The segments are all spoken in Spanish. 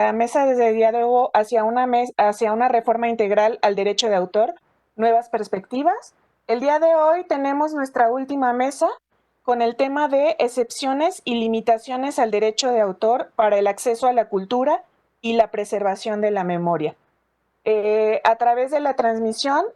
la mesa de diálogo hacia una reforma integral al derecho de autor, nuevas perspectivas. El día de hoy tenemos nuestra última mesa con el tema de excepciones y limitaciones al derecho de autor para el acceso a la cultura y la preservación de la memoria. A través de la transmisión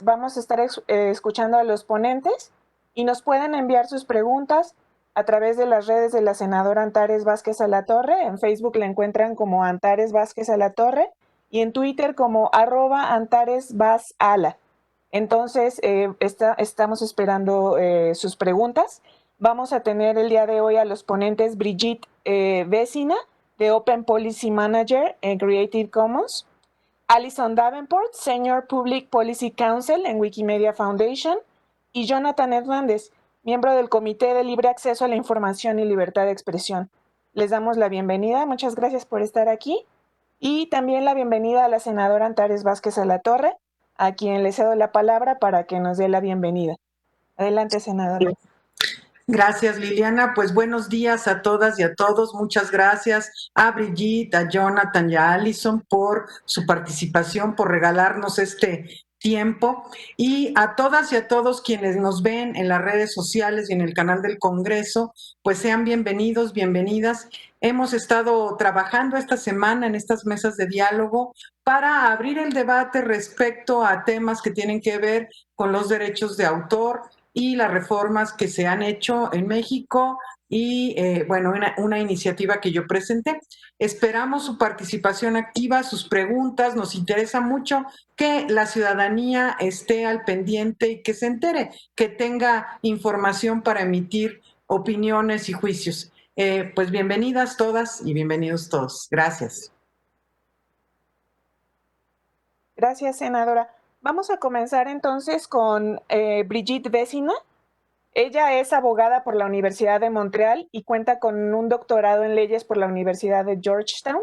vamos a estar escuchando a los ponentes y nos pueden enviar sus preguntas a través de las redes de la senadora Antares Vázquez Alatorre. En Facebook la encuentran como Antares Vázquez Alatorre y en Twitter como @AntaresVazAla. Entonces, estamos esperando sus preguntas. Vamos a tener el día de hoy a los ponentes Brigitte Vecina, de Open Policy Manager en Creative Commons, Alison Davenport, Senior Public Policy Counsel en Wikimedia Foundation, y Jonathan Hernández, miembro del Comité de Libre Acceso a la Información y Libertad de Expresión. Les damos la bienvenida, muchas gracias por estar aquí, y también la bienvenida a la senadora Antares Vázquez Alatorre, a quien le cedo la palabra para que nos dé la bienvenida. Adelante, senadora. Gracias, Liliana. Pues buenos días a todas y a todos. Muchas gracias a Brigitte, a Jonathan y a Alison por su participación, por regalarnos este tiempo, y a todas y a todos quienes nos ven en las redes sociales y en el canal del Congreso, pues sean bienvenidos, bienvenidas. Hemos estado trabajando esta semana en estas mesas de diálogo para abrir el debate respecto a temas que tienen que ver con los derechos de autor y las reformas que se han hecho en México y, bueno, una iniciativa que yo presenté. Esperamos su participación activa, sus preguntas. Nos interesa mucho que la ciudadanía esté al pendiente y que se entere, que tenga información para emitir opiniones y juicios. Pues bienvenidas todas y bienvenidos todos. Gracias. Gracias, senadora. Vamos a comenzar entonces con Brigitte Vecina. Ella es abogada por la Universidad de Montreal y cuenta con un doctorado en leyes por la Universidad de Georgetown.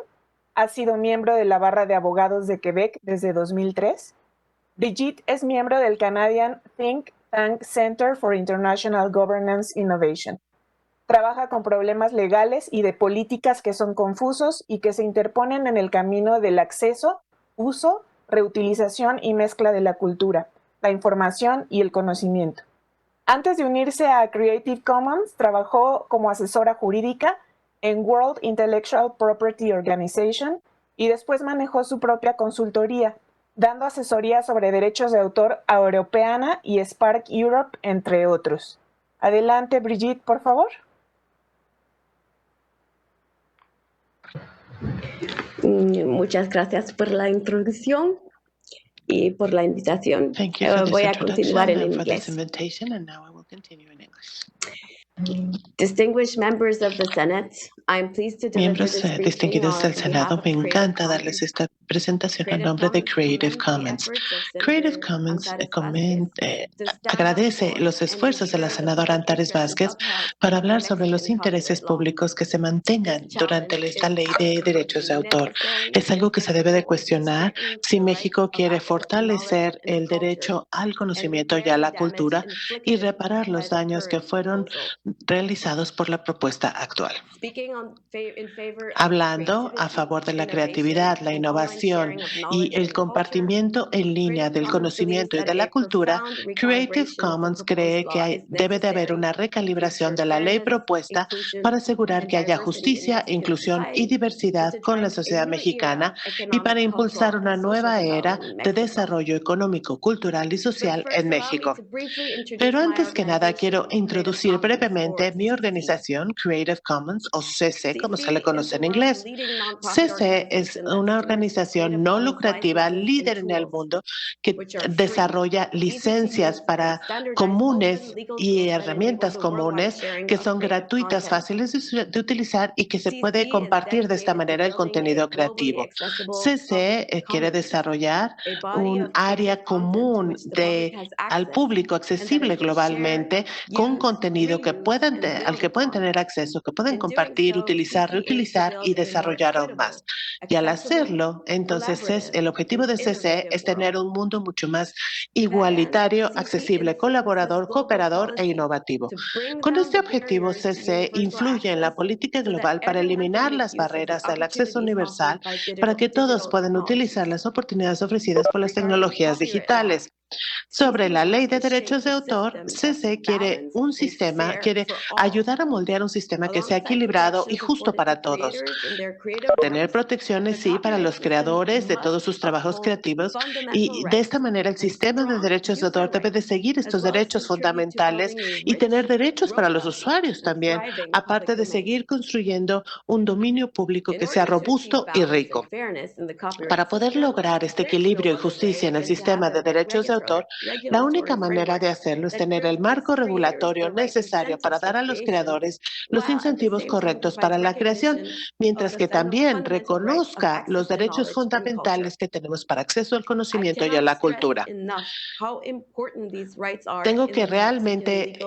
Ha sido miembro de la Barra de Abogados de Quebec desde 2003. Brigitte es miembro del Canadian Think Tank Center for International Governance Innovation. Trabaja con problemas legales y de políticas que son confusos y que se interponen en el camino del acceso, uso, reutilización y mezcla de la cultura, la información y el conocimiento. Antes de unirse a Creative Commons, trabajó como asesora jurídica en World Intellectual Property Organization y después manejó su propia consultoría, dando asesoría sobre derechos de autor a Europeana y Spark Europe, entre otros. Adelante, Brigitte, por favor. Muchas gracias por la introducción y por la invitación. Voy a continuar en inglés. Distinguished members of the Senate, I'm pleased to deliver Miembros this briefing distinguidos del on Senado, behalf me of Creative encanta Commons. darles esta presentación en nombre de Creative Commons. Creative Commons agradece los esfuerzos de la senadora Antares Vázquez para hablar sobre los intereses públicos que se mantengan durante esta ley de derechos de autor. Es algo que se debe de cuestionar si México quiere fortalecer el derecho al conocimiento y a la cultura y reparar los daños que fueron realizados por la propuesta actual. Hablando a favor de la creatividad, la innovación y el compartimiento en línea del conocimiento y de la cultura, Creative Commons cree que debe de haber una recalibración de la ley propuesta para asegurar que haya justicia, inclusión y diversidad con la sociedad mexicana y para impulsar una nueva era de desarrollo económico, cultural y social en México. Pero antes que nada, quiero introducir brevemente mi organización, Creative Commons, o CC, como se le conoce en inglés. CC es una organización no lucrativa líder en el mundo que desarrolla licencias para comunes y herramientas comunes que son gratuitas, fáciles de utilizar y que se puede compartir de esta manera el contenido creativo. CC quiere desarrollar un área común al público accesible globalmente con contenido que al que pueden tener acceso, que pueden compartir, utilizar, reutilizar y desarrollar aún más. Y al hacerlo, entonces el objetivo de CC es tener un mundo mucho más igualitario, accesible, colaborador, cooperador e innovativo. Con este objetivo, CC influye en la política global para eliminar las barreras al acceso universal para que todos puedan utilizar las oportunidades ofrecidas por las tecnologías digitales. Sobre la ley de derechos de autor, CC quiere ayudar a moldear un sistema que sea equilibrado y justo para todos. Tener protecciones, sí, para los creadores de todos sus trabajos creativos, y de esta manera el sistema de derechos de autor debe de seguir estos derechos fundamentales y tener derechos para los usuarios también, aparte de seguir construyendo un dominio público que sea robusto y rico. Para poder lograr este equilibrio y justicia en el sistema de derechos de autor, la única manera de hacerlo es tener el marco regulatorio necesario para dar a los creadores los incentivos correctos para la creación, mientras que también reconozca los derechos fundamentales que tenemos para acceso al conocimiento y a la cultura. Tengo que realmente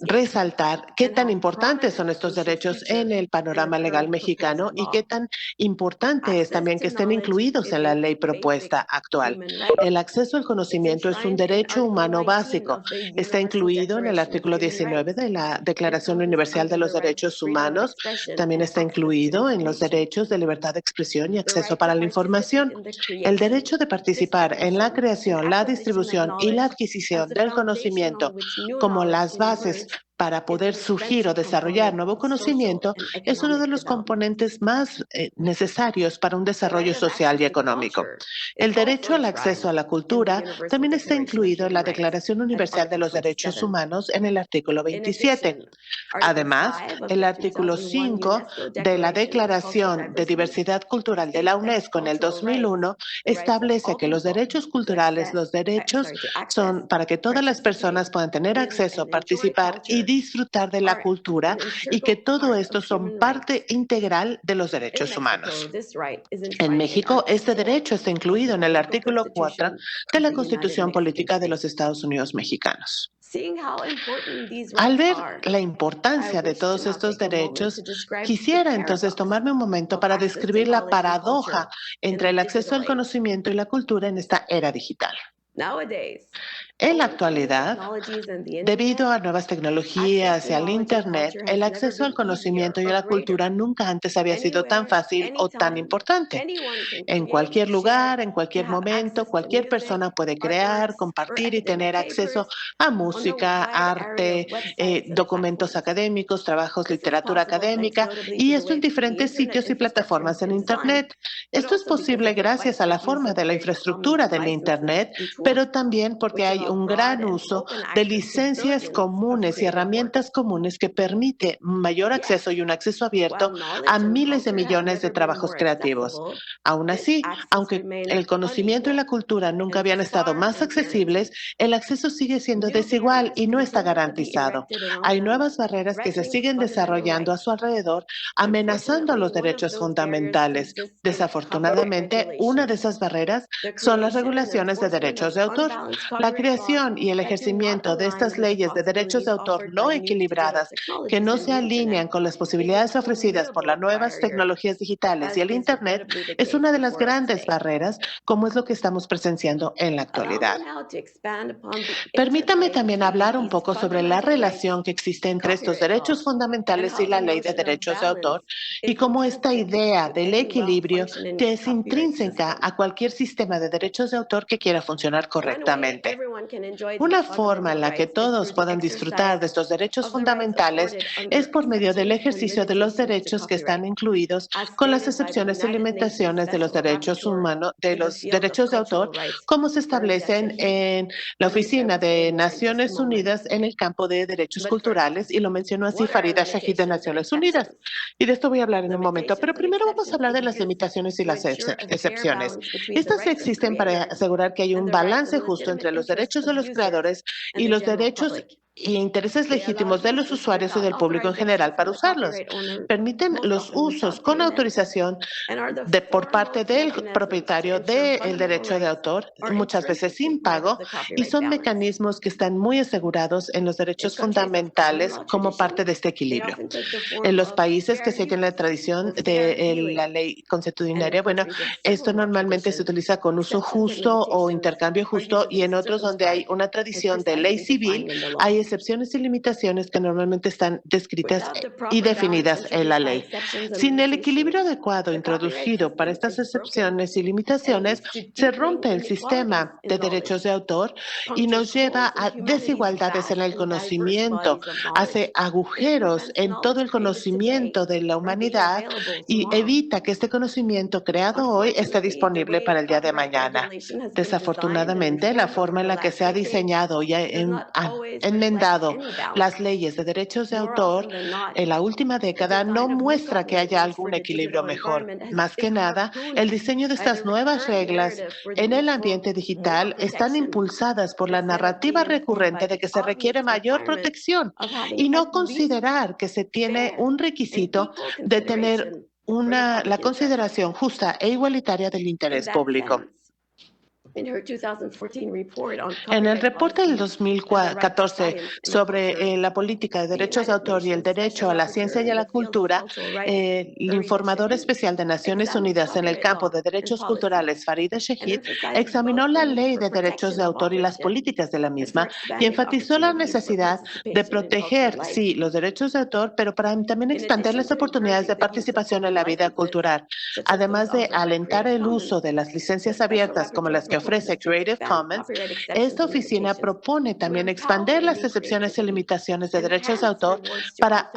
resaltar qué tan importantes son estos derechos en el panorama legal mexicano y qué tan importante es también que estén incluidos en la ley propuesta actual. El acceso al conocimiento es un derecho humano básico. Está incluido en el artículo 19 de la Declaración Universal de los Derechos Humanos. También está incluido en los derechos de libertad de expresión y acceso para la información. El derecho de participar en la creación, la distribución y la adquisición del conocimiento como las bases para poder surgir o desarrollar nuevo conocimiento es uno de los componentes más necesarios para un desarrollo social y económico. El derecho al acceso a la cultura también está incluido en la Declaración Universal de los Derechos Humanos en el artículo 27. Además, el artículo 5 de la Declaración de Diversidad Cultural de la UNESCO en el 2001 establece que los derechos culturales, los derechos son para que todas las personas puedan tener acceso, participar y disfrutar de la cultura, y que todo esto son parte integral de los derechos humanos. En México, este derecho está incluido en el artículo 4 de la Constitución Política de los Estados Unidos Mexicanos. Al ver la importancia de todos estos derechos, quisiera entonces tomarme un momento para describir la paradoja entre el acceso al conocimiento y la cultura en esta era digital. En la actualidad, debido a nuevas tecnologías y al Internet, el acceso al conocimiento y a la cultura nunca antes había sido tan fácil o tan importante. En cualquier lugar, en cualquier momento, cualquier persona puede crear, compartir y tener acceso a música, arte, documentos académicos, trabajos, literatura académica, y esto en diferentes sitios y plataformas en Internet. Esto es posible gracias a la forma de la infraestructura del Internet, pero también porque hay un gran uso de licencias comunes y herramientas comunes que permite mayor acceso y un acceso abierto a miles de millones de trabajos creativos. Aún así, aunque el conocimiento y la cultura nunca habían estado más accesibles, el acceso sigue siendo desigual y no está garantizado. Hay nuevas barreras que se siguen desarrollando a su alrededor, amenazando los derechos fundamentales. Desafortunadamente, una de esas barreras son las regulaciones de derechos de autor. La creación y el ejercimiento de estas leyes de derechos de autor no equilibradas, que no se alinean con las posibilidades ofrecidas por las nuevas tecnologías digitales y el Internet, es una de las grandes barreras, como es lo que estamos presenciando en la actualidad. Permítame también hablar un poco sobre la relación que existe entre estos derechos fundamentales y la ley de derechos de autor, y cómo esta idea del equilibrio es intrínseca a cualquier sistema de derechos de autor que quiera funcionar correctamente. Una forma en la que todos puedan disfrutar de estos derechos fundamentales es por medio del ejercicio de los derechos que están incluidos, con las excepciones y limitaciones de los derechos humanos, de los derechos de autor, como se establecen en la Oficina de Naciones Unidas en el campo de derechos culturales, y lo mencionó así Farida Shahid de Naciones Unidas. Y de esto voy a hablar en un momento, pero primero vamos a hablar de las limitaciones y las excepciones. Estas existen para asegurar que hay un balance justo entre los derechos de los creadores y los derechos y intereses legítimos de los usuarios y del público en general para usarlos. Permiten los usos con autorización por parte del propietario del derecho de autor, muchas veces sin pago, y son mecanismos que están muy asegurados en los derechos fundamentales como parte de este equilibrio. En los países que siguen la tradición de la ley consuetudinaria, bueno, esto normalmente se utiliza con uso justo o intercambio justo, y en otros donde hay una tradición de ley civil, hay excepciones y limitaciones que normalmente están descritas y definidas en la ley. Sin el equilibrio adecuado introducido para estas excepciones y limitaciones, se rompe el sistema de derechos de autor y nos lleva a desigualdades en el conocimiento, hace agujeros en todo el conocimiento de la humanidad y evita que este conocimiento creado hoy esté disponible para el día de mañana. Desafortunadamente, la forma en la que se ha diseñado y enmendado las leyes de derechos de autor en la última década no muestra que haya algún equilibrio mejor. Más que nada, el diseño de estas nuevas reglas en el ambiente digital están impulsadas por la narrativa recurrente de que se requiere mayor protección y no considerar que se tiene un requisito de tener la consideración justa e igualitaria del interés público. En el reporte del 2014 sobre la política de derechos de autor y el derecho a la ciencia y a la cultura, el informador especial de Naciones Unidas en el campo de derechos culturales, Farida Shahid, examinó la ley de derechos de autor y las políticas de la misma y enfatizó la necesidad de proteger, sí, los derechos de autor, pero para también expandir las oportunidades de participación en la vida cultural, además de alentar el uso de las licencias abiertas como las que ofrece Creative Commons. Esta oficina propone también expandir las excepciones y limitaciones de derechos de autor para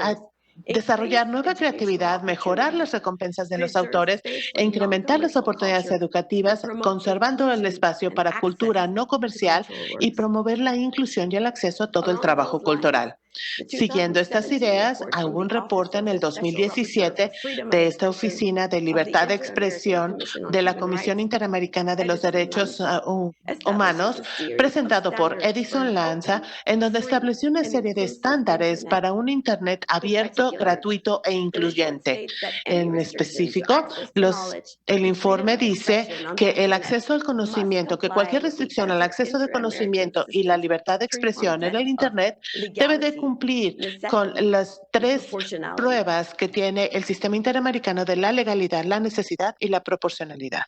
desarrollar nueva creatividad, mejorar las recompensas de los autores e incrementar las oportunidades educativas, conservando el espacio para cultura no comercial y promover la inclusión y el acceso a todo el trabajo cultural. Siguiendo estas ideas, hubo un reporte en el 2017 de esta Oficina de Libertad de Expresión de la Comisión Interamericana de los Derechos Humanos, presentado por Edison Lanza, en donde estableció una serie de estándares para un Internet abierto, gratuito e incluyente. En específico, el informe dice que el acceso al conocimiento, que cualquier restricción al acceso de conocimiento y la libertad de expresión en el Internet debe de cumplir con las 3 pruebas que tiene el sistema interamericano de la legalidad, la necesidad y la proporcionalidad.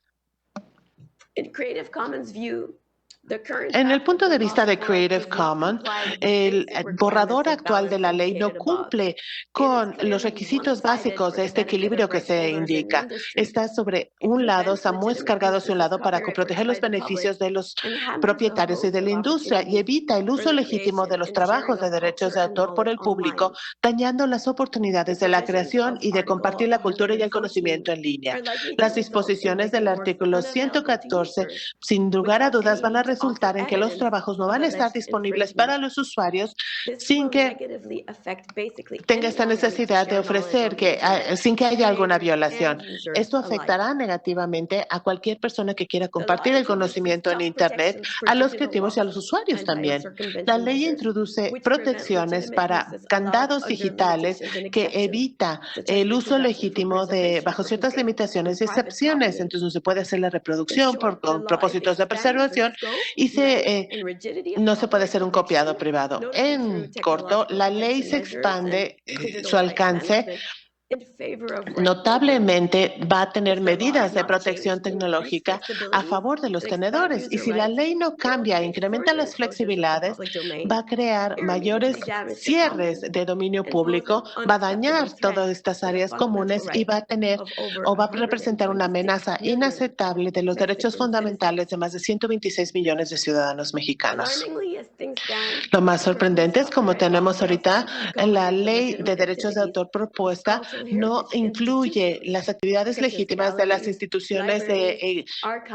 En el punto de vista de Creative Commons, el borrador actual de la ley no cumple con los requisitos básicos de este equilibrio que se indica. Está sobre un lado, está muy cargado hacia un lado para proteger los beneficios de los propietarios y de la industria y evita el uso legítimo de los trabajos de derechos de autor por el público, dañando las oportunidades de la creación y de compartir la cultura y el conocimiento en línea. Las disposiciones del artículo 114, sin lugar a dudas, van a resultar en que los trabajos no van a estar disponibles para los usuarios sin que tenga esta necesidad de ofrecer, sin que haya alguna violación. Esto afectará negativamente a cualquier persona que quiera compartir el conocimiento en Internet, a los creativos y a los usuarios también. La ley introduce protecciones para candados digitales que evita el uso legítimo bajo ciertas limitaciones y excepciones. Entonces no se puede hacer la reproducción con propósitos de preservación y no se puede hacer un copiado privado. En corto, la ley se expande su alcance. Notablemente va a tener medidas de protección tecnológica a favor de los tenedores y si la ley no cambia e incrementa las flexibilidades, va a crear mayores cierres de dominio público, va a dañar todas estas áreas comunes y va a representar una amenaza inaceptable de los derechos fundamentales de más de 126 millones de ciudadanos mexicanos. Lo más sorprendente es como tenemos ahorita la ley de derechos de autor propuesta no incluye las actividades legítimas de las instituciones de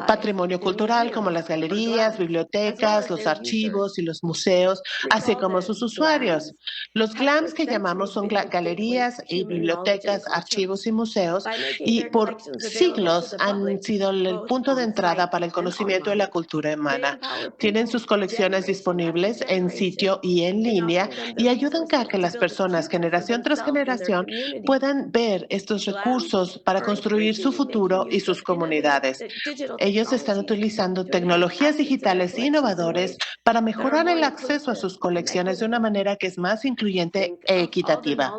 patrimonio cultural, como las galerías, bibliotecas, los archivos y los museos, así como sus usuarios. Los GLAMs que llamamos son galerías y bibliotecas, archivos y museos, y por siglos han sido el punto de entrada para el conocimiento de la cultura humana. Tienen sus colecciones disponibles en sitio y en línea y ayudan a que las personas, generación tras generación, puedan ver estos recursos para construir su futuro y sus comunidades. Ellos están utilizando tecnologías digitales innovadoras para mejorar el acceso a sus colecciones de una manera que es más incluyente e equitativa.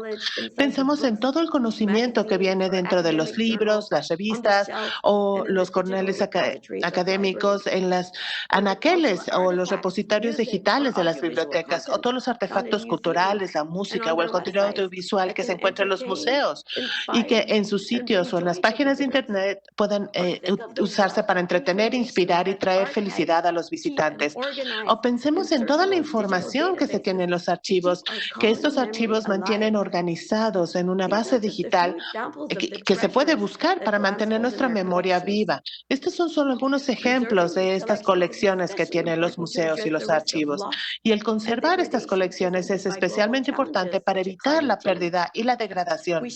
Pensamos en todo el conocimiento que viene dentro de los libros, las revistas o los corneles académicos, en las anaqueles o los repositorios digitales de las bibliotecas, o todos los artefactos culturales, la música o el contenido audiovisual que se encuentra en los museos y que en sus sitios o en las páginas de Internet puedan usarse para entretener, inspirar y traer felicidad a los visitantes. O pensemos en toda la información que se tiene en los archivos, que estos archivos mantienen organizados en una base digital que se puede buscar para mantener nuestra memoria viva. Estos son solo algunos ejemplos de estas colecciones que tienen los museos y los archivos. Y el conservar estas colecciones es especialmente importante para evitar la pérdida y la degradación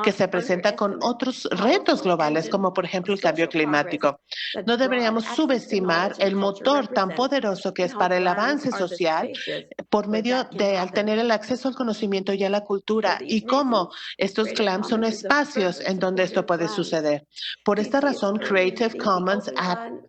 que se presenta con otros retos globales, como por ejemplo el cambio climático. No deberíamos subestimar el motor tan poderoso que es para el avance social por medio de al tener el acceso al conocimiento y a la cultura, y cómo estos GLAMs son espacios en donde esto puede suceder. Por esta razón, Creative Commons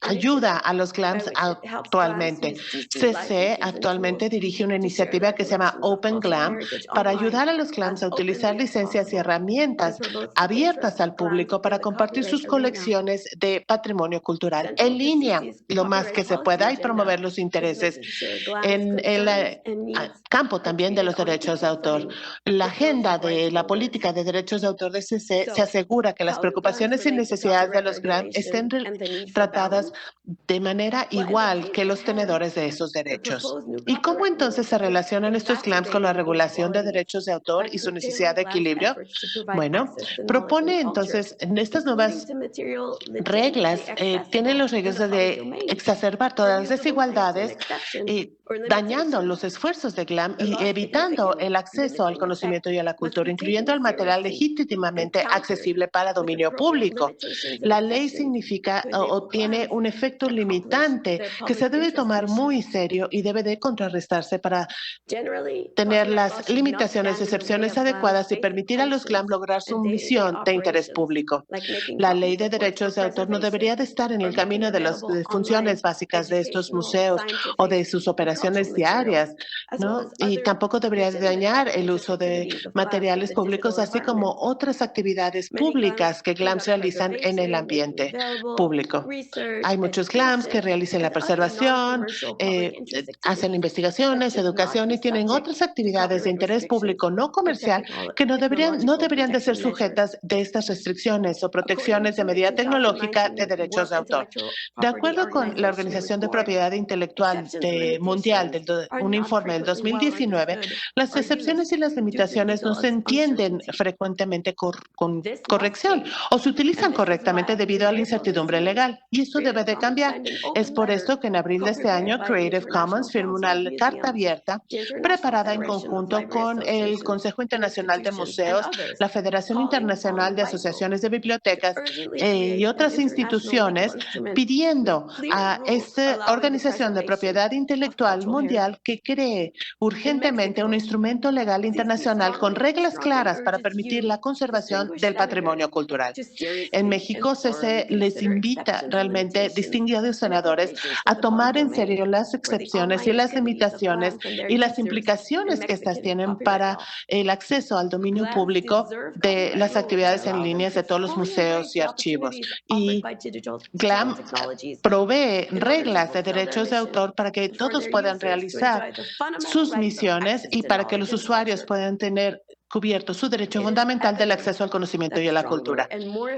ayuda a los GLAMs actualmente. CC actualmente dirige una iniciativa que se llama Open GLAM para ayudar a los GLAMs a utilizar licencias y herramientas abiertas al público para compartir sus colecciones de patrimonio cultural en línea lo más que se pueda y promover los intereses en el campo también de los derechos de autor. La agenda de la política de derechos de autor de CC se asegura que las preocupaciones y necesidades de los GLAM estén tratadas de manera igual que los tenedores de esos derechos. ¿Y cómo entonces se relacionan estos GLAMs con la regulación de derechos de autor y su necesidad de equilibrio? Bueno, propone entonces en estas nuevas reglas, tienen los riesgos de exacerbar todas las desigualdades y dañando los esfuerzos de GLAM y evitando el acceso al conocimiento y a la cultura, incluyendo el material legítimamente accesible para dominio público. La ley significa o tiene un efecto limitante que se debe tomar muy serio y debe de contrarrestarse para tener las limitaciones y excepciones adecuadas y permitir a los GLAM lograr su misión de interés público. La ley de derechos de autor no debería de estar en el camino de las funciones básicas de estos museos o de sus operaciones diarias, ¿no? Y tampoco debería de dañar el uso de materiales públicos, así como otras actividades públicas que GLAMs realizan en el ambiente público. Hay muchos GLAMs que realizan la preservación, hacen investigaciones, educación y tienen otras actividades de interés público no comercial que no deberían de ser sujetas de estas restricciones o protecciones de medida tecnológica de derechos de autor. De acuerdo con la Organización de Propiedad Intelectual Mundial, un informe del 2019, las excepciones y las limitaciones no se entienden frecuentemente con corrección o se utilizan correctamente debido a la incertidumbre legal, y eso debe de cambiar. Es por esto que en abril de este año Creative Commons firmó una carta abierta preparada en conjunto con el Consejo Internacional de Museos, la Federación Internacional de Asociaciones de Bibliotecas y otras instituciones, pidiendo a esta Organización de Propiedad Intelectual Mundial que cree urgentemente un instrumento legal internacional con reglas claras para permitir la conservación del patrimonio cultural. En México, CC les invita realmente, distinguidos senadores, a tomar en serio las excepciones y las limitaciones y las implicaciones que estas tienen para el acceso al dominio público de las actividades en línea de todos los museos y archivos. Y GLAM provee reglas de derechos de autor para que todos puedan realizar sus misiones y para que los usuarios puedan tener cubierto su derecho fundamental del acceso al conocimiento y a la cultura.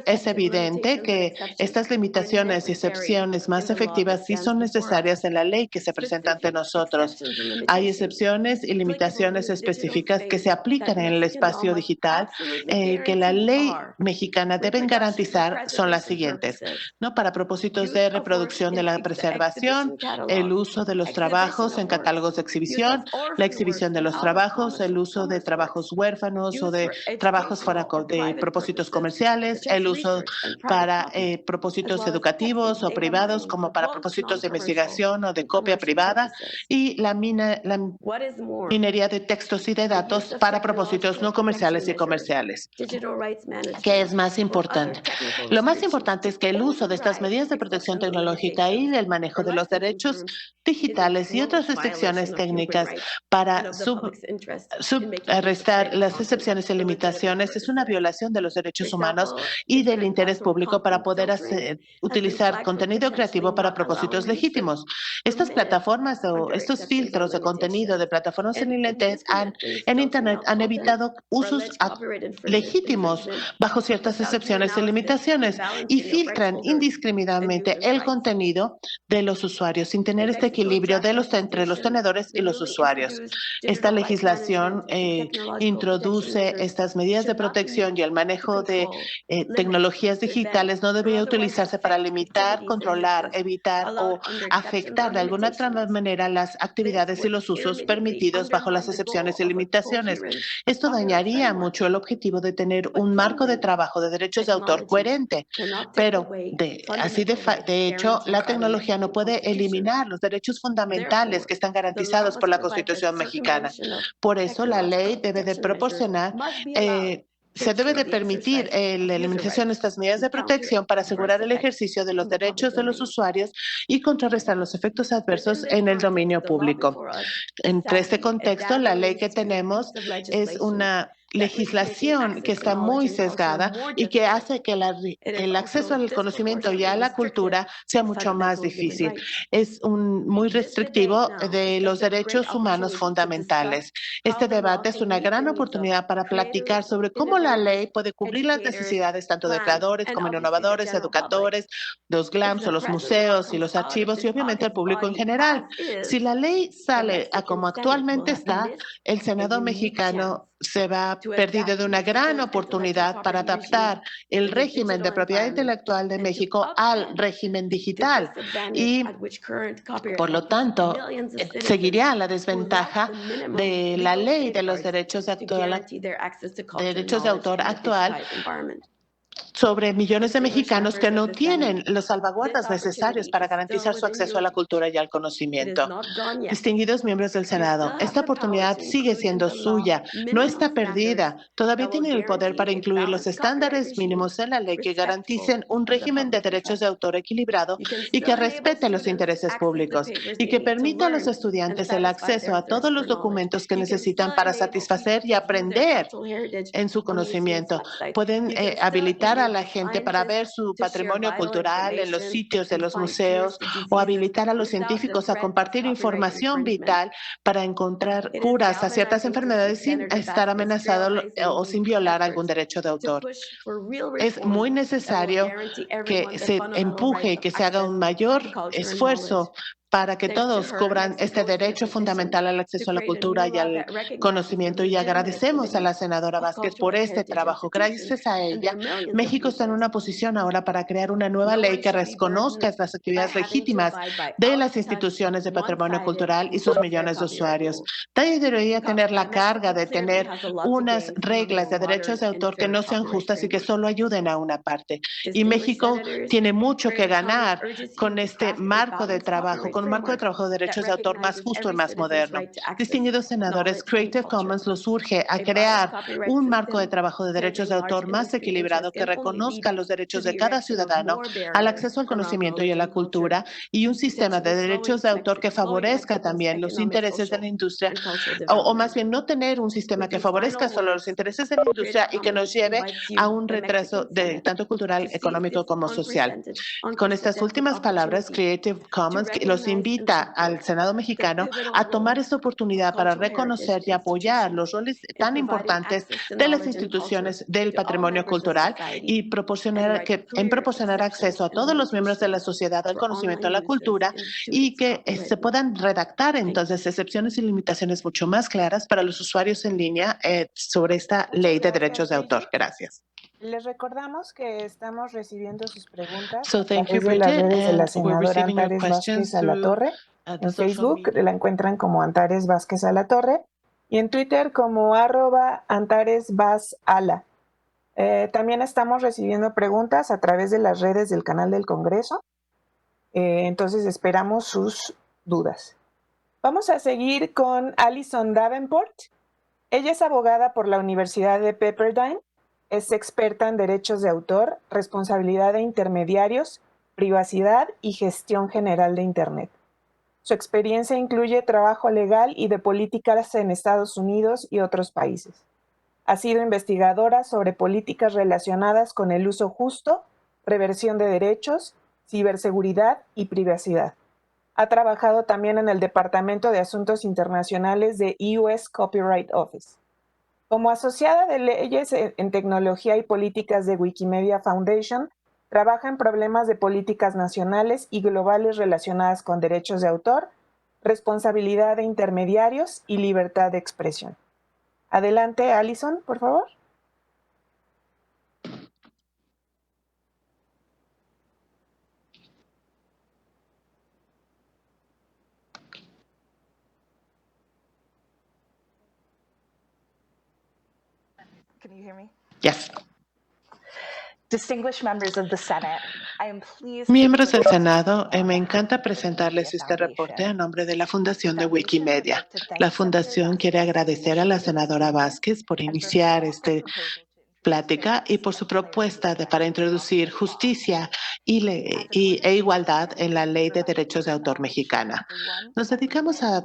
Es evidente que estas limitaciones y excepciones más efectivas sí son necesarias en la ley que se presenta ante nosotros. Hay excepciones y limitaciones específicas que se aplican en el espacio digital que la ley mexicana debe garantizar son las siguientes, ¿no? Para propósitos de reproducción de la preservación, el uso de los trabajos en catálogos de exhibición, la exhibición de los trabajos, el uso de trabajos huérfanos o de trabajos fuera de propósitos comerciales, el uso para propósitos educativos o privados como para propósitos de investigación o de copia privada y la minería de textos y de datos para propósitos no comerciales y comerciales. ¿Qué es más importante? Lo más importante es que el uso de estas medidas de protección tecnológica y el manejo de los derechos digitales y otras restricciones técnicas para restar las excepciones y limitaciones es una violación de los derechos humanos y del interés público para poder utilizar contenido creativo para propósitos legítimos. Estas plataformas o estos filtros de contenido de plataformas en Internet han evitado usos legítimos bajo ciertas excepciones y limitaciones y filtran indiscriminadamente el contenido de los usuarios sin tener este equilibrio entre los tenedores y los usuarios. Esta legislación introduce estas medidas de protección y el manejo de tecnologías digitales no debería utilizarse para limitar, controlar, evitar o afectar de alguna otra manera las actividades y los usos permitidos bajo las excepciones y limitaciones. Esto dañaría mucho el objetivo de tener un marco de trabajo de derechos de autor coherente, pero de hecho la tecnología no puede eliminar los derechos fundamentales que están garantizados por la Constitución mexicana. Por eso la ley debe de proporcionar se debe de permitir la eliminación de estas medidas de protección para asegurar el ejercicio de los derechos de los usuarios y contrarrestar los efectos adversos en el dominio público. Entre este contexto, la ley que tenemos es una legislación que está muy sesgada y que hace que el acceso al conocimiento y a la cultura sea mucho más difícil. Es muy restrictivo de los derechos humanos fundamentales. Este debate es una gran oportunidad para platicar sobre cómo la ley puede cubrir las necesidades tanto de creadores como innovadores, educadores, los GLAMs o los museos y los archivos y obviamente al público en general. Si la ley sale a como actualmente está, el Senado mexicano se va perdido de una gran oportunidad para adaptar el régimen de propiedad intelectual de México al régimen digital y, por lo tanto, seguiría la desventaja de la ley de los derechos de autor actual sobre millones de mexicanos que no tienen las salvaguardas necesarias para garantizar su acceso a la cultura y al conocimiento. Distinguidos miembros del Senado, esta oportunidad sigue siendo suya, no está perdida. Todavía tienen el poder para incluir los estándares mínimos en la ley que garanticen un régimen de derechos de autor equilibrado y que respete los intereses públicos y que permita a los estudiantes el acceso a todos los documentos que necesitan para satisfacer y aprender en su conocimiento. Pueden habilitar a la gente para ver su patrimonio cultural en los sitios de los museos o habilitar a los científicos a compartir información vital para encontrar curas a ciertas enfermedades sin estar amenazado o sin violar algún derecho de autor. Es muy necesario que se empuje y que se haga un mayor esfuerzo para que todos cubran este derecho fundamental al acceso a la cultura y al conocimiento. Y agradecemos a la senadora Vázquez por este trabajo. Gracias a ella, México está en una posición ahora para crear una nueva ley que reconozca las actividades legítimas de las instituciones de patrimonio cultural y sus millones de usuarios. Nadie debería tener la carga de tener unas reglas de derechos de autor que no sean justas y que solo ayuden a una parte. Y México tiene mucho que ganar con este marco de trabajo, con un marco de trabajo de derechos de autor más justo y más moderno. Distinguidos senadores, Creative Commons los urge a crear un marco de trabajo de derechos de autor más equilibrado que reconozca los derechos de cada ciudadano al acceso al conocimiento y a la cultura y un sistema de derechos de autor que favorezca también los intereses de la industria o más bien no tener un sistema que favorezca solo los intereses de la industria y que nos lleve a un retraso de tanto cultural, económico como social. Con estas últimas palabras, Creative Commons los invita al Senado mexicano a tomar esta oportunidad para reconocer y apoyar los roles tan importantes de las instituciones del patrimonio cultural y proporcionar acceso a todos los miembros de la sociedad al conocimiento de la cultura y que se puedan redactar entonces excepciones y limitaciones mucho más claras para los usuarios en línea sobre esta ley de derechos de autor. Gracias. Les recordamos que estamos recibiendo sus preguntas So a thank you, través de las Bridget, redes de la and we're senadora receiving your Antares questions Vázquez a la through Torre. the En social Facebook media. la encuentran como Antares Vázquez a la Torre y en Twitter como @AntaresVazAla. También estamos recibiendo preguntas a través de las redes del canal del Congreso. Entonces esperamos sus dudas. Vamos a seguir con Alison Davenport. Ella es abogada por la Universidad de Pepperdine. Es experta en derechos de autor, responsabilidad de intermediarios, privacidad y gestión general de Internet. Su experiencia incluye trabajo legal y de políticas en Estados Unidos y otros países. Ha sido investigadora sobre políticas relacionadas con el uso justo, reversión de derechos, ciberseguridad y privacidad. Ha trabajado también en el Departamento de Asuntos Internacionales de US Copyright Office. Como asociada de leyes en tecnología y políticas de Wikimedia Foundation, trabaja en problemas de políticas nacionales y globales relacionadas con derechos de autor, responsabilidad de intermediarios y libertad de expresión. Adelante, Alison, por favor. Can you hear me? Yes. Distinguished members of the Senate, I am pleased Miembros del Senado, me encanta presentarles este reporte a nombre de la Fundación de Wikimedia. La Fundación quiere agradecer a la senadora Vázquez por iniciar este plática y por su propuesta para introducir justicia e igualdad en la Ley de Derechos de Autor mexicana. Nos dedicamos a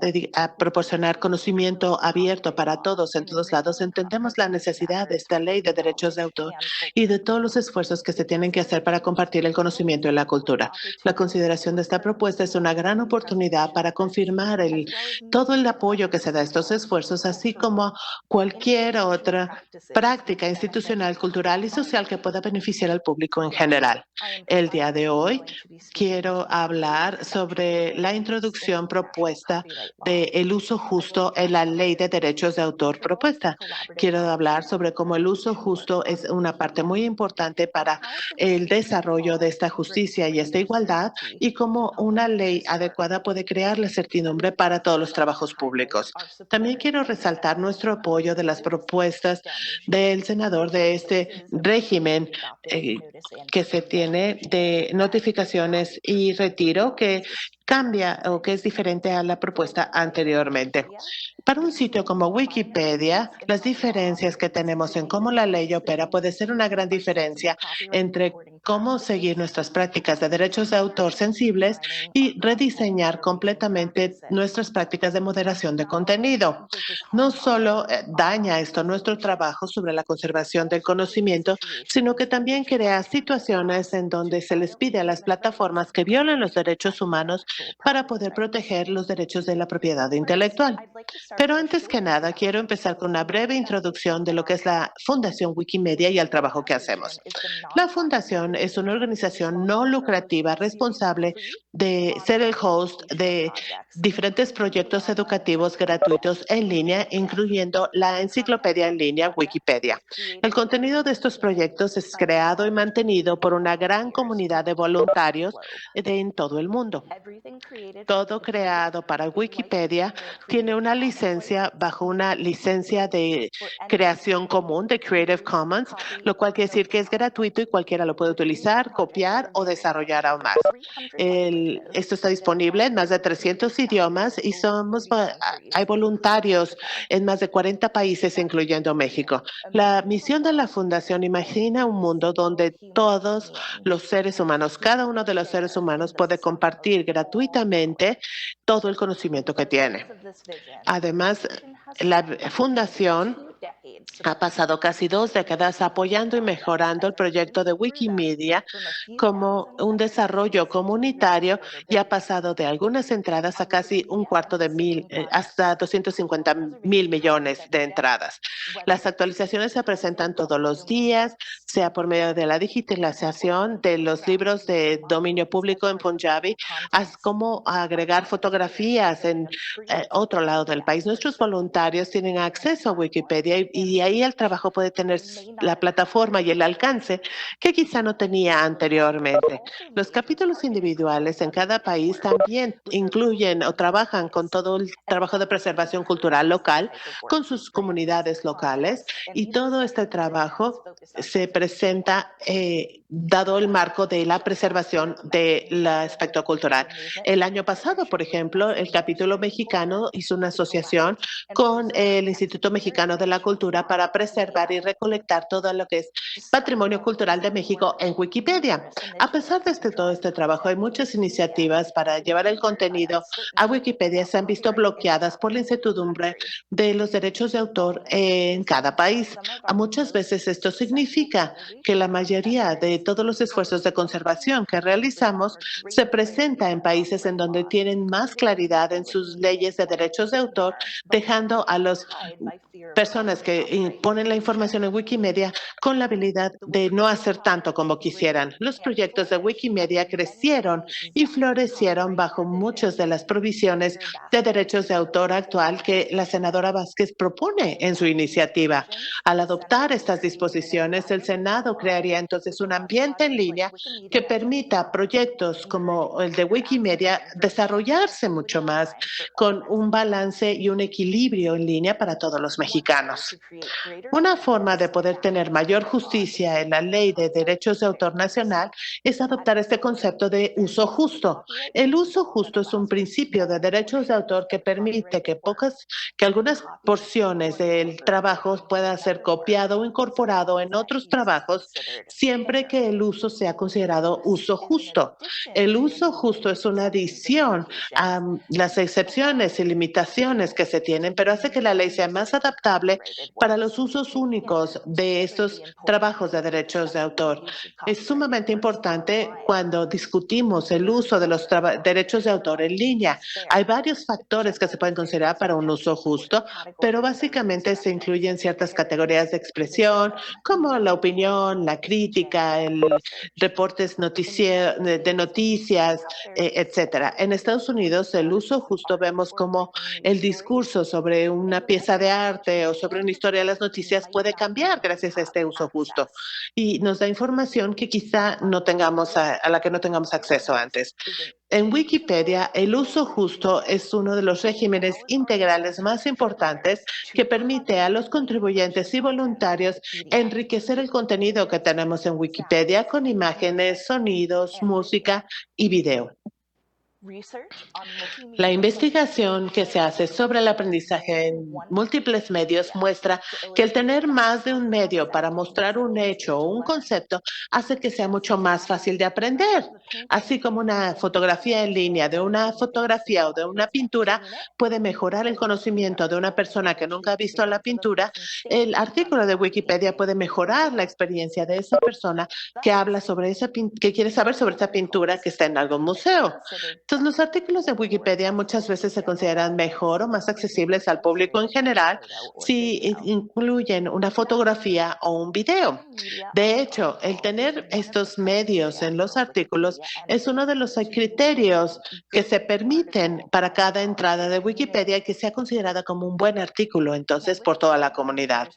proporcionar conocimiento abierto para todos en todos lados. Entendemos la necesidad de esta Ley de Derechos de Autor y de todos los esfuerzos que se tienen que hacer para compartir el conocimiento y la cultura. La consideración de esta propuesta es una gran oportunidad para confirmar todo el apoyo que se da a estos esfuerzos, así como cualquier otra práctica institucional, cultural y social que pueda beneficiar al público en general. El día de hoy quiero hablar sobre la introducción propuesta del uso justo en la Ley de Derechos de Autor propuesta. Quiero hablar sobre cómo el uso justo es una parte muy importante para el desarrollo de esta justicia y esta igualdad y cómo una ley adecuada puede crear la certidumbre para todos los trabajos públicos. También quiero resaltar nuestro apoyo de las propuestas del senador de este régimen que se tiene de notificaciones y retiro que cambia o que es diferente a la propuesta anteriormente. Para un sitio como Wikipedia, las diferencias que tenemos en cómo la ley opera puede ser una gran diferencia entre cómo seguir nuestras prácticas de derechos de autor sensibles y rediseñar completamente nuestras prácticas de moderación de contenido. No solo daña esto nuestro trabajo sobre la conservación del conocimiento, sino que también crea situaciones en donde se les pide a las plataformas que violen los derechos humanos para poder proteger los derechos de la propiedad intelectual. Pero antes que nada, quiero empezar con una breve introducción de lo que es la Fundación Wikimedia y el trabajo que hacemos. La Fundación es una organización no lucrativa responsable de ser el host de diferentes proyectos educativos gratuitos en línea, incluyendo la enciclopedia en línea Wikipedia. El contenido de estos proyectos es creado y mantenido por una gran comunidad de voluntarios en todo el mundo. Todo creado para Wikipedia tiene una licencia bajo una licencia de creación común de Creative Commons, lo cual quiere decir que es gratuito y cualquiera lo puede utilizar, copiar o desarrollar aún más. Esto está disponible en más de 300 idiomas y hay voluntarios en más de 40 países, incluyendo México. La misión de la Fundación imagina un mundo donde todos los seres humanos, cada uno de los seres humanos puede compartir gratuitamente todo el conocimiento que tiene. Además, la Fundación Ha pasado casi 2 décadas apoyando y mejorando el proyecto de Wikimedia como un desarrollo comunitario y ha pasado de algunas entradas a casi hasta 250,000 millones de entradas. Las actualizaciones se presentan todos los días, sea por medio de la digitalización de los libros de dominio público en Punjabi, así como agregar fotografías en otro lado del país. Nuestros voluntarios tienen acceso a Wikipedia y ahí el trabajo puede tener la plataforma y el alcance que quizá no tenía anteriormente. Los capítulos individuales en cada país también incluyen o trabajan con todo el trabajo de preservación cultural local, con sus comunidades locales, y todo este trabajo se presenta dado el marco de la preservación del aspecto cultural. El año pasado, por ejemplo, el capítulo mexicano hizo una asociación con el Instituto Mexicano de la Cultura para preservar y recolectar todo lo que es patrimonio cultural de México en Wikipedia. A pesar de todo este trabajo, hay muchas iniciativas para llevar el contenido a Wikipedia se han visto bloqueadas por la incertidumbre de los derechos de autor en cada país. Muchas veces esto significa que la mayoría de todos los esfuerzos de conservación que realizamos se presenta en países en donde tienen más claridad en sus leyes de derechos de autor, dejando a las personas que ponen la información en Wikimedia con la habilidad de no hacer tanto como quisieran. Los proyectos de Wikimedia crecieron y florecieron bajo muchas de las provisiones de derechos de autor actual que la senadora Vázquez propone en su iniciativa. Al adoptar estas disposiciones, el Senado crearía entonces un ambiente en línea que permita a proyectos como el de Wikimedia desarrollarse mucho más con un balance y un equilibrio en línea para todos los mexicanos. Una forma de poder tener mayor justicia en la ley de derechos de autor nacional es adoptar este concepto de uso justo. El uso justo es un principio de derechos de autor que permite que algunas porciones del trabajo puedan ser copiado o incorporado en otros trabajos siempre que el uso sea considerado uso justo. El uso justo es una adición a las excepciones y limitaciones que se tienen, pero hace que la ley sea más adaptable para los usos únicos de estos trabajos de derechos de autor. Es sumamente importante cuando discutimos el uso de los derechos de autor en línea. Hay varios factores que se pueden considerar para un uso justo, pero básicamente se incluyen ciertas categorías de expresión, como la opinión, la crítica, reportes de noticias, etcétera. En Estados Unidos, el uso justo vemos como el discurso sobre una pieza de arte o sobre una historia de las noticias puede cambiar gracias a este uso justo y nos da información que quizá no tengamos a la que no tengamos acceso antes. En Wikipedia, el uso justo es uno de los regímenes integrales más importantes que permite a los contribuyentes y voluntarios enriquecer el contenido que tenemos en Wikipedia con imágenes, sonidos, música y video. La investigación que se hace sobre el aprendizaje en múltiples medios muestra que el tener más de un medio para mostrar un hecho o un concepto hace que sea mucho más fácil de aprender. Así como una fotografía en línea de una fotografía o de una pintura puede mejorar el conocimiento de una persona que nunca ha visto la pintura, el artículo de Wikipedia puede mejorar la experiencia de esa persona que habla sobre que quiere saber sobre esa pintura que está en algún museo. Entonces, los artículos de Wikipedia muchas veces se consideran mejor o más accesibles al público en general si incluyen una fotografía o un video. De hecho, el tener estos medios en los artículos es uno de los criterios que se permiten para cada entrada de Wikipedia que sea considerada como un buen artículo, entonces, por toda la comunidad.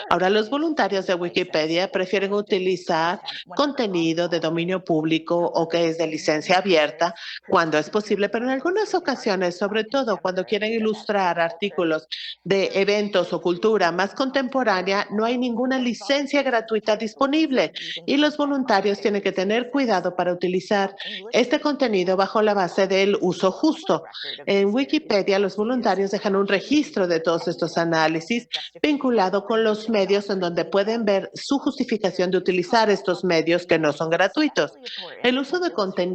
Ahora, los voluntarios de Wikipedia prefieren utilizar contenido de dominio público o que es de licencia abierta cuando es posible, pero en algunas ocasiones, sobre todo cuando quieren ilustrar artículos de eventos o cultura más contemporánea, no hay ninguna licencia gratuita disponible y los voluntarios tienen que tener cuidado para utilizar este contenido bajo la base del uso justo. En Wikipedia, los voluntarios dejan un registro de todos estos análisis vinculado con los medios en donde pueden ver su justificación de utilizar estos medios que no son gratuitos. El uso de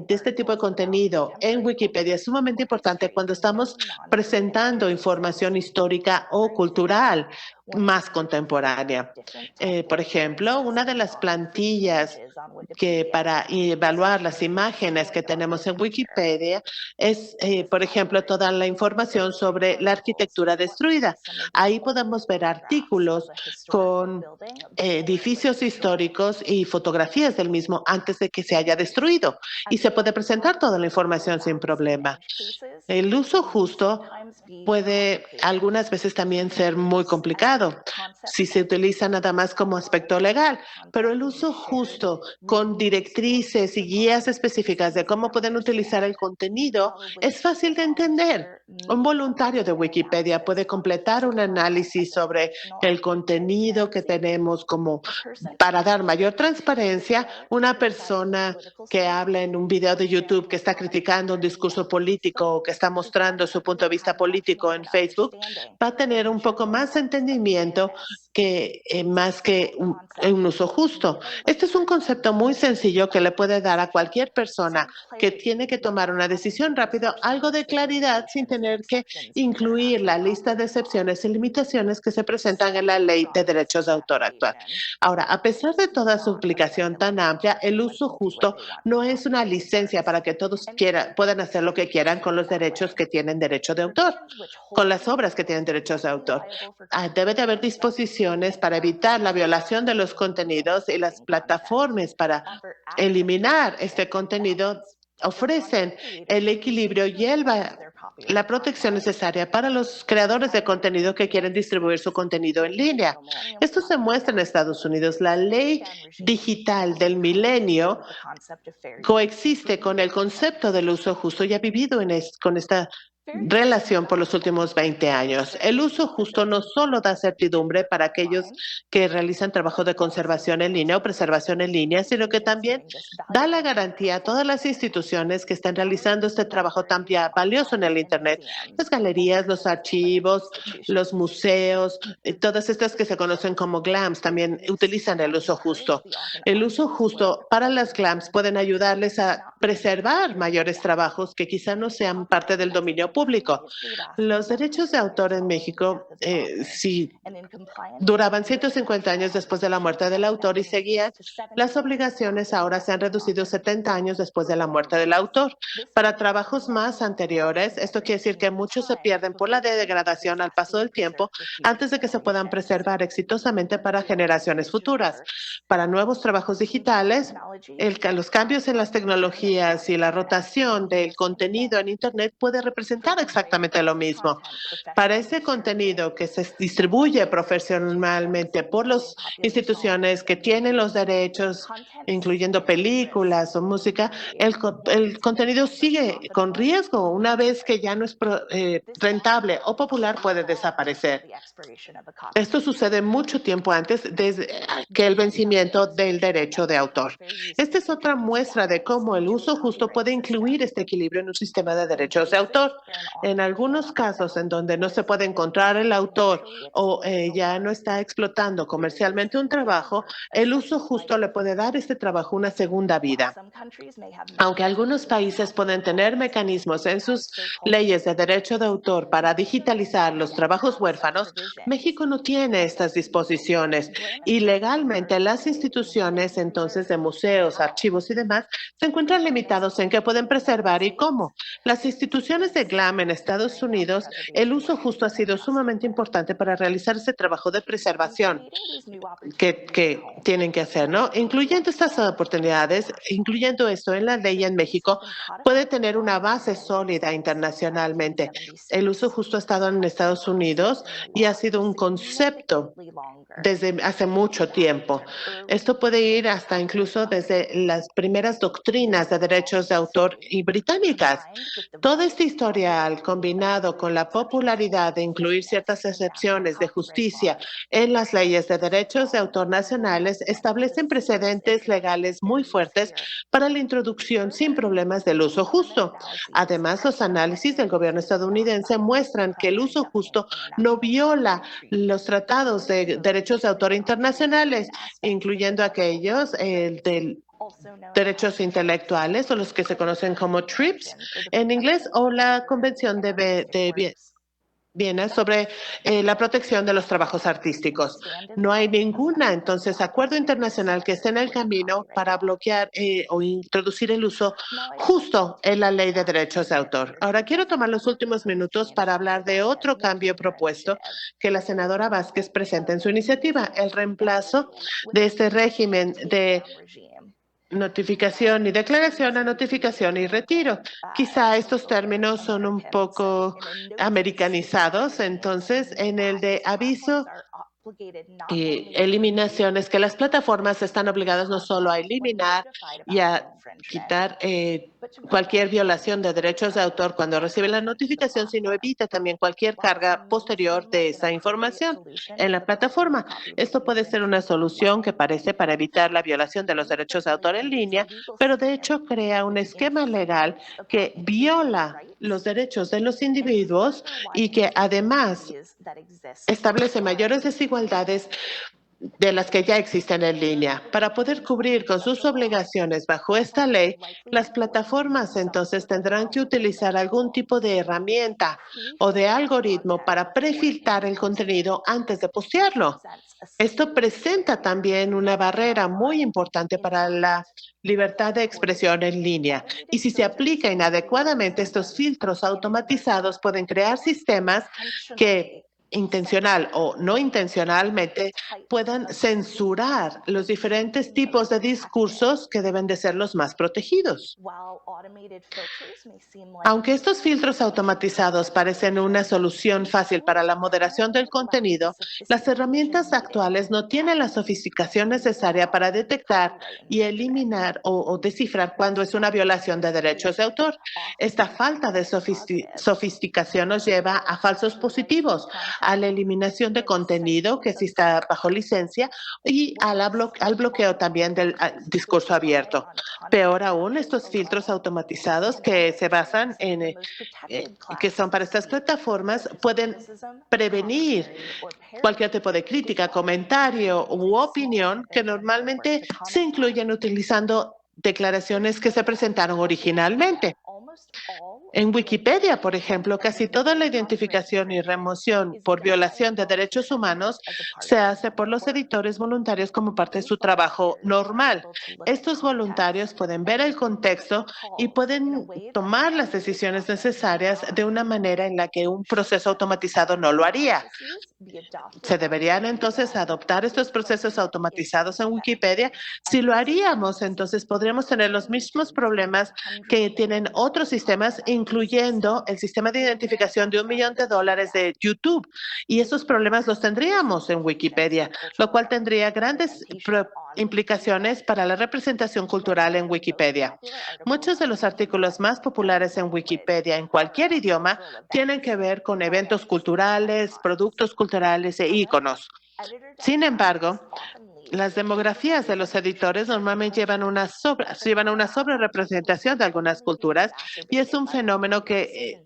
este tipo de contenido en Wikipedia es sumamente importante cuando estamos presentando información histórica o cultural más contemporánea. Por ejemplo, una de las plantillas que para evaluar las imágenes que tenemos en Wikipedia es, por ejemplo, toda la información sobre la arquitectura destruida. Ahí podemos ver artículos con edificios históricos y fotografías del mismo antes de que se haya destruido. Y se puede presentar toda la información sin problema. El uso justo puede algunas veces también ser muy complicado si se utiliza nada más como aspecto legal, pero el uso justo con directrices y guías específicas de cómo pueden utilizar el contenido es fácil de entender. Un voluntario de Wikipedia puede completar un análisis sobre el contenido que tenemos como para dar mayor transparencia. Una persona que habla en un video de YouTube que está criticando un discurso político o que está mostrando su punto de vista político en Facebook va a tener un poco más entendimiento que más que un uso justo. Este es un concepto muy sencillo que le puede dar a cualquier persona que tiene que tomar una decisión rápido algo de claridad sin tener que incluir la lista de excepciones y limitaciones que se presentan en la Ley de Derechos de Autor actual. Ahora, a pesar de toda su aplicación tan amplia, el uso justo no es una licencia para que todos puedan hacer lo que quieran con los derechos que tienen derecho de autor, con las obras que tienen derechos de autor. Debe de haber disposiciones para evitar la violación de los contenidos y las plataformas para eliminar este contenido ofrecen el equilibrio y la protección necesaria para los creadores de contenido que quieren distribuir su contenido en línea. Esto se muestra en Estados Unidos. La ley digital del milenio coexiste con el concepto del uso justo y ha vivido con esta relación por los últimos 20 años. El uso justo no solo da certidumbre para aquellos que realizan trabajo de conservación en línea o preservación en línea, sino que también da la garantía a todas las instituciones que están realizando este trabajo tan valioso en el Internet, las galerías, los archivos, los museos, todas estas que se conocen como GLAMs también utilizan el uso justo. El uso justo para las GLAMs pueden ayudarles a preservar mayores trabajos que quizá no sean parte del dominio público. Los derechos de autor en México sí duraban 150 años después de la muerte del autor y seguían. Las obligaciones ahora se han reducido 70 años después de la muerte del autor. Para trabajos más anteriores, esto quiere decir que muchos se pierden por la degradación al paso del tiempo antes de que se puedan preservar exitosamente para generaciones futuras. Para nuevos trabajos digitales, los cambios en las tecnologías y la rotación del contenido en Internet puede representar exactamente lo mismo. Para ese contenido que se distribuye profesionalmente por las instituciones que tienen los derechos, incluyendo películas o música, el contenido sigue con riesgo. Una vez que ya no es rentable o popular, puede desaparecer. Esto sucede mucho tiempo antes que el vencimiento del derecho de autor. Esta es otra muestra de cómo el uso justo puede incluir este equilibrio en un sistema de derechos de autor. En algunos casos en donde no se puede encontrar el autor o ya no está explotando comercialmente un trabajo, el uso justo le puede dar este trabajo una segunda vida. Aunque algunos países pueden tener mecanismos en sus leyes de derecho de autor para digitalizar los trabajos huérfanos, México no tiene estas disposiciones y legalmente las instituciones entonces de museos, archivos y demás se encuentran limitados en qué pueden preservar y cómo. Las instituciones de GLAM en Estados Unidos, el uso justo ha sido sumamente importante para realizar ese trabajo de preservación que tienen que hacer, ¿no? Incluyendo estas oportunidades, incluyendo esto en la ley en México, puede tener una base sólida internacionalmente. El uso justo ha estado en Estados Unidos y ha sido un concepto desde hace mucho tiempo. Esto puede ir hasta incluso desde las primeras doctrinas de derechos de autor y británicas. Todo este historial combinado con la popularidad de incluir ciertas excepciones de justicia en las leyes de derechos de autor nacionales establecen precedentes legales muy fuertes para la introducción sin problemas del uso justo. Además, los análisis del gobierno estadounidense muestran que el uso justo no viola los tratados de derechos de autor internacionales, incluyendo aquellos del derechos intelectuales, o los que se conocen como TRIPS en inglés, o la Convención de Viena sobre la protección de los trabajos artísticos. No hay ninguna, entonces, acuerdo internacional que esté en el camino para bloquear o introducir el uso justo en la ley de derechos de autor. Ahora quiero tomar los últimos minutos para hablar de otro cambio propuesto que la senadora Vázquez presenta en su iniciativa, el reemplazo de este régimen de notificación y declaración a notificación y retiro. Quizá estos términos son un poco americanizados, entonces en el de aviso y eliminaciones, que las plataformas están obligadas no solo a eliminar y a quitar cualquier violación de derechos de autor cuando reciben la notificación, sino evita también cualquier carga posterior de esa información en la plataforma. Esto puede ser una solución que parece para evitar la violación de los derechos de autor en línea, pero de hecho crea un esquema legal que viola los derechos de los individuos y que además establece mayores desigualdades de las que ya existen en línea. Para poder cubrir con sus obligaciones bajo esta ley, las plataformas entonces tendrán que utilizar algún tipo de herramienta o de algoritmo para prefiltrar el contenido antes de postearlo. Esto presenta también una barrera muy importante para la libertad de expresión en línea. Y si se aplica inadecuadamente, estos filtros automatizados pueden crear sistemas que intencional o no intencionalmente puedan censurar los diferentes tipos de discursos que deben de ser los más protegidos. Aunque estos filtros automatizados parecen una solución fácil para la moderación del contenido, las herramientas actuales no tienen la sofisticación necesaria para detectar y eliminar o descifrar cuando es una violación de derechos de autor. Esta falta de sofisticación nos lleva a falsos positivos, a la eliminación de contenido que sí está bajo licencia y al bloqueo también del discurso abierto. Peor aún, estos filtros automatizados que se basan en, que son para estas plataformas, pueden prevenir cualquier tipo de crítica, comentario u opinión que normalmente se incluyen utilizando declaraciones que se presentaron originalmente. En Wikipedia, por ejemplo, casi toda la identificación y remoción por violación de derechos humanos se hace por los editores voluntarios como parte de su trabajo normal. Estos voluntarios pueden ver el contexto y pueden tomar las decisiones necesarias de una manera en la que un proceso automatizado no lo haría. ¿Se deberían entonces adoptar estos procesos automatizados en Wikipedia? Si lo haríamos, entonces podríamos tener los mismos problemas que tienen otros sistemas, incluyendo el sistema de identificación de $1 millón de YouTube. Y esos problemas los tendríamos en Wikipedia, lo cual tendría grandes implicaciones para la representación cultural en Wikipedia. Muchos de los artículos más populares en Wikipedia en cualquier idioma tienen que ver con eventos culturales, productos culturales e íconos. Sin embargo, las demografías de los editores normalmente llevan a una sobrerepresentación de algunas culturas, y es un fenómeno que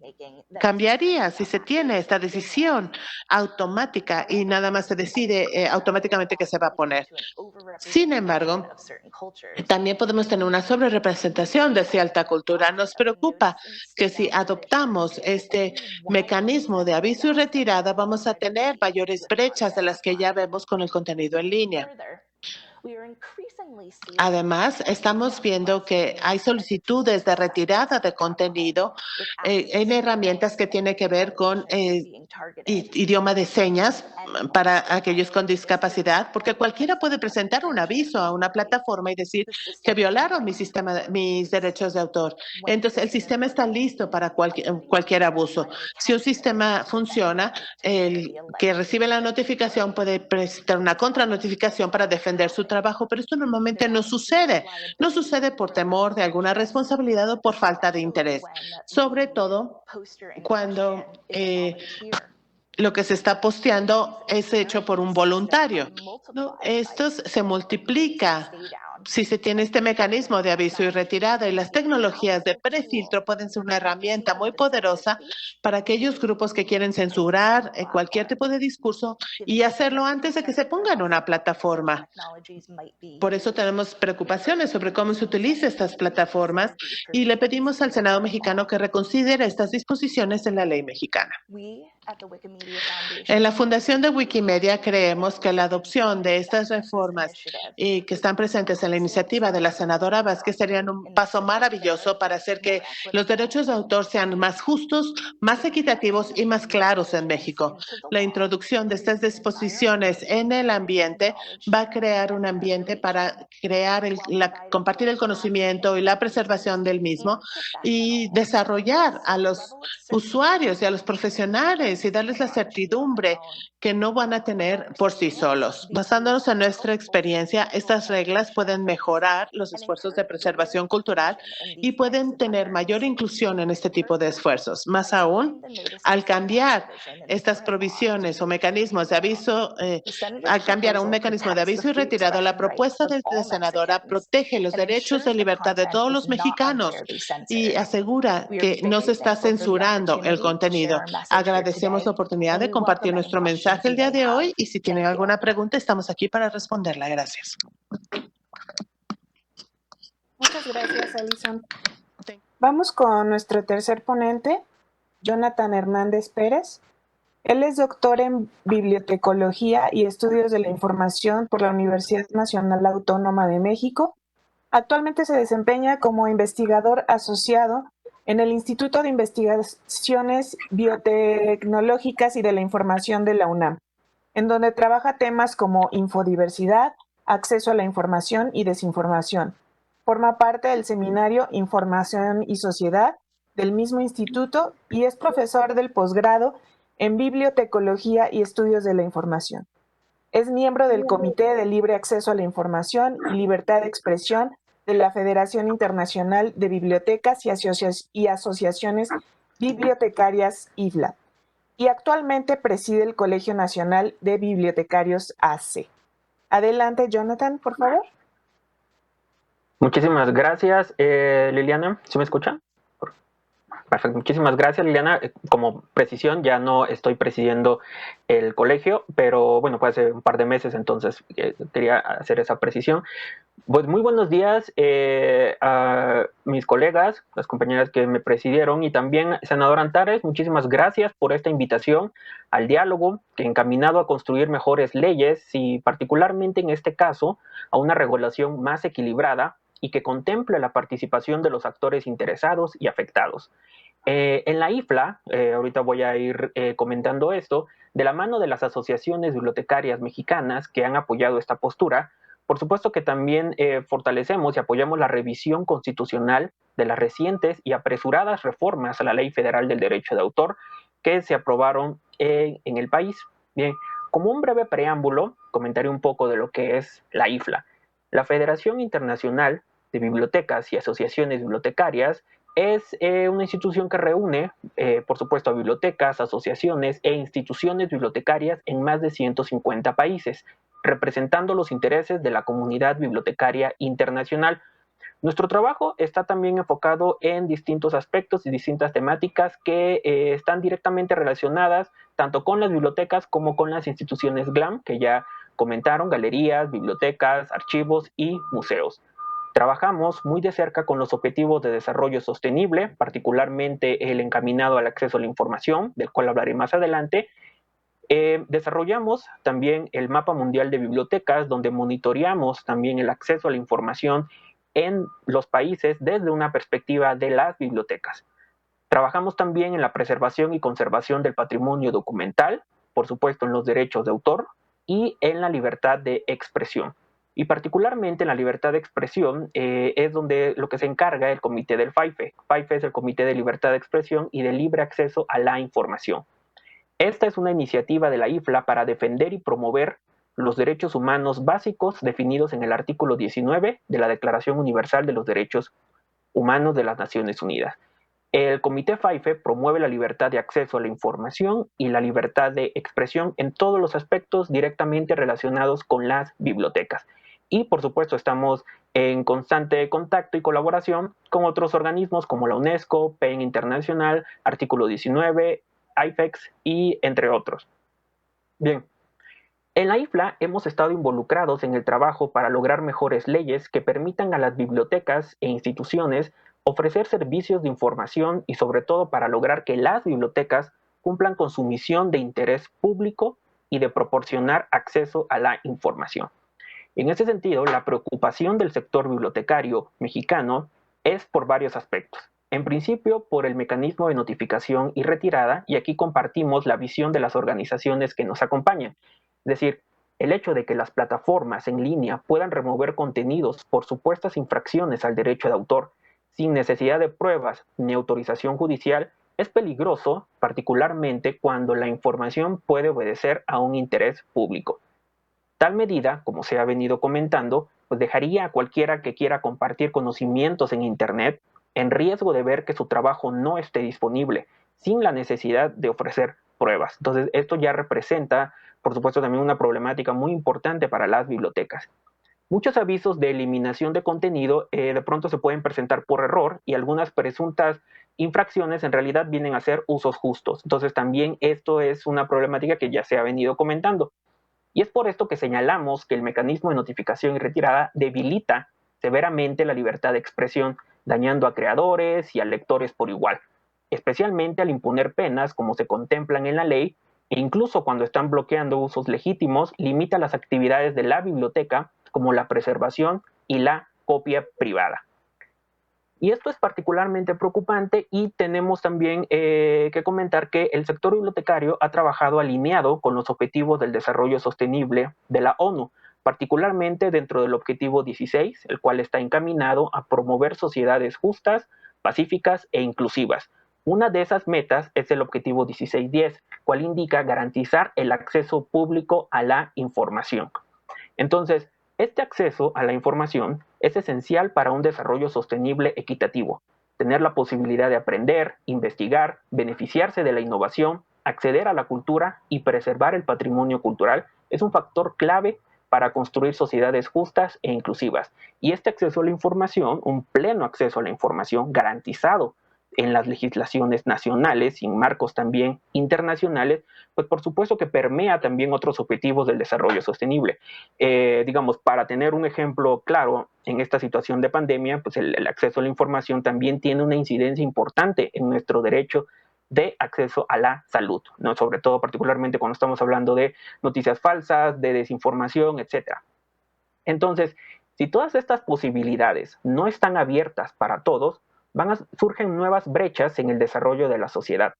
cambiaría si se tiene esta decisión automática y nada más se decide automáticamente que se va a poner. Sin embargo, también podemos tener una sobrerepresentación de cierta cultura. Nos preocupa que si adoptamos este mecanismo de aviso y retirada, vamos a tener mayores brechas de las que ya vemos con el contenido en línea. Además, estamos viendo que hay solicitudes de retirada de contenido en herramientas que tienen que ver con idioma de señas para aquellos con discapacidad, porque cualquiera puede presentar un aviso a una plataforma y decir que violaron mis derechos de autor. Entonces, el sistema está listo para cualquier abuso. Si un sistema funciona, el que recibe la notificación puede presentar una contranotificación para defender su trabajo, pero esto normalmente no sucede. No sucede por temor de alguna responsabilidad o por falta de interés, sobre todo cuando lo que se está posteando es hecho por un voluntario, ¿no? Esto se multiplica si se tiene este mecanismo de aviso y retirada, y las tecnologías de prefiltro pueden ser una herramienta muy poderosa para aquellos grupos que quieren censurar cualquier tipo de discurso y hacerlo antes de que se ponga en una plataforma. Por eso tenemos preocupaciones sobre cómo se utilizan estas plataformas y le pedimos al Senado mexicano que reconsidere estas disposiciones en la ley mexicana. En la Fundación de Wikimedia creemos que la adopción de estas reformas y que están presentes en la iniciativa de la senadora Vázquez serían un paso maravilloso para hacer que los derechos de autor sean más justos, más equitativos y más claros en México. La introducción de estas disposiciones en el ambiente va a crear un ambiente para crear compartir el conocimiento y la preservación del mismo y desarrollar a los usuarios y a los profesionales y darles la certidumbre que no van a tener por sí solos. Basándonos en nuestra experiencia, estas reglas pueden mejorar los esfuerzos de preservación cultural y pueden tener mayor inclusión en este tipo de esfuerzos. Más aún, al cambiar estas provisiones o mecanismos de aviso, al cambiar a un mecanismo de aviso y retirado, la propuesta de la senadora protege los derechos de libertad de todos los mexicanos y asegura que no se está censurando el contenido. Agradecemos la oportunidad de compartir nuestro mensaje el día de hoy y si tienen alguna pregunta, estamos aquí para responderla. Gracias. Muchas gracias, Alison. Vamos con nuestro tercer ponente, Jonathan Hernández Pérez. Él es doctor en Bibliotecología y Estudios de la Información por la Universidad Nacional Autónoma de México. Actualmente se desempeña como investigador asociado en el Instituto de Investigaciones Biotecnológicas y de la Información de la UNAM, en donde trabaja temas como infodiversidad, acceso a la información y desinformación. Forma parte del seminario Información y Sociedad del mismo instituto y es profesor del posgrado en Bibliotecología y Estudios de la Información. Es miembro del Comité de Libre Acceso a la Información y Libertad de Expresión de la Federación Internacional de Bibliotecas y Asociaciones Bibliotecarias IFLA. Y actualmente preside el Colegio Nacional de Bibliotecarios AC. Adelante, Jonathan, por favor. Muchísimas gracias, Liliana. ¿Sí me escucha? Perfecto. Muchísimas gracias, Liliana. Como precisión, ya no estoy presidiendo el colegio, pero bueno, fue hace un par de meses, entonces quería hacer esa precisión. Pues muy buenos días a mis colegas, las compañeras que me presidieron y también, senador Antares, muchísimas gracias por esta invitación al diálogo encaminado a construir mejores leyes y particularmente en este caso a una regulación más equilibrada y que contemple la participación de los actores interesados y afectados. En la IFLA, ahorita voy a ir comentando esto, de la mano de las asociaciones bibliotecarias mexicanas que han apoyado esta postura, por supuesto que también fortalecemos y apoyamos la revisión constitucional de las recientes y apresuradas reformas a la Ley Federal del Derecho de Autor que se aprobaron en el país. Bien, como un breve preámbulo, comentaré un poco de lo que es la IFLA. La Federación Internacional de Bibliotecas y Asociaciones Bibliotecarias es una institución que reúne, por supuesto, a bibliotecas, asociaciones e instituciones bibliotecarias en más de 150 países, representando los intereses de la comunidad bibliotecaria internacional. Nuestro trabajo está también enfocado en distintos aspectos y distintas temáticas que están directamente relacionadas tanto con las bibliotecas como con las instituciones GLAM, que ya comentaron, galerías, bibliotecas, archivos y museos. Trabajamos muy de cerca con los objetivos de desarrollo sostenible, particularmente el encaminado al acceso a la información, del cual hablaré más adelante. Desarrollamos también el Mapa Mundial de Bibliotecas, donde monitoreamos también el acceso a la información en los países desde una perspectiva de las bibliotecas. Trabajamos también en la preservación y conservación del patrimonio documental, por supuesto en los derechos de autor y en la libertad de expresión. Y particularmente en la libertad de expresión es donde lo que se encarga el comité del FAIFE. FAIFE es el Comité de Libertad de Expresión y de Libre Acceso a la Información. Esta es una iniciativa de la IFLA para defender y promover los derechos humanos básicos definidos en el artículo 19 de la Declaración Universal de los Derechos Humanos de las Naciones Unidas. El Comité FAIFE promueve la libertad de acceso a la información y la libertad de expresión en todos los aspectos directamente relacionados con las bibliotecas. Y por supuesto estamos en constante contacto y colaboración con otros organismos como la UNESCO, PEN Internacional, Artículo 19, IFEX y entre otros. Bien, en la IFLA hemos estado involucrados en el trabajo para lograr mejores leyes que permitan a las bibliotecas e instituciones ofrecer servicios de información y sobre todo para lograr que las bibliotecas cumplan con su misión de interés público y de proporcionar acceso a la información. En ese sentido, la preocupación del sector bibliotecario mexicano es por varios aspectos. En principio, por el mecanismo de notificación y retirada, y aquí compartimos la visión de las organizaciones que nos acompañan. Es decir, el hecho de que las plataformas en línea puedan remover contenidos por supuestas infracciones al derecho de autor sin necesidad de pruebas ni autorización judicial es peligroso, particularmente cuando la información puede obedecer a un interés público. Tal medida, como se ha venido comentando, pues dejaría a cualquiera que quiera compartir conocimientos en Internet en riesgo de ver que su trabajo no esté disponible, sin la necesidad de ofrecer pruebas. Entonces, esto ya representa, por supuesto, también una problemática muy importante para las bibliotecas. Muchos avisos de eliminación de contenido de pronto se pueden presentar por error y algunas presuntas infracciones en realidad vienen a ser usos justos. Entonces, también esto es una problemática que ya se ha venido comentando. Y es por esto que señalamos que el mecanismo de notificación y retirada debilita severamente la libertad de expresión, dañando a creadores y a lectores por igual, especialmente al imponer penas como se contemplan en la ley, e incluso cuando están bloqueando usos legítimos, limita las actividades de la biblioteca como la preservación y la copia privada. Y esto es particularmente preocupante y tenemos también que comentar que el sector bibliotecario ha trabajado alineado con los objetivos del desarrollo sostenible de la ONU, particularmente dentro del objetivo 16, el cual está encaminado a promover sociedades justas, pacíficas e inclusivas. Una de esas metas es el objetivo 1610, cual indica garantizar el acceso público a la información. Entonces, este acceso a la información es esencial para un desarrollo sostenible equitativo. Tener la posibilidad de aprender, investigar, beneficiarse de la innovación, acceder a la cultura y preservar el patrimonio cultural es un factor clave para construir sociedades justas e inclusivas. Y este acceso a la información, un pleno acceso a la información garantizado en las legislaciones nacionales y en marcos también internacionales, pues por supuesto que permea también otros objetivos del desarrollo sostenible. Digamos, para tener un ejemplo claro en esta situación de pandemia, pues el acceso a la información también tiene una incidencia importante en nuestro derecho de acceso a la salud, ¿no? Sobre todo particularmente cuando estamos hablando de noticias falsas, de desinformación, etc. Entonces, si todas estas posibilidades no están abiertas para todos, surgen nuevas brechas en el desarrollo de la sociedad.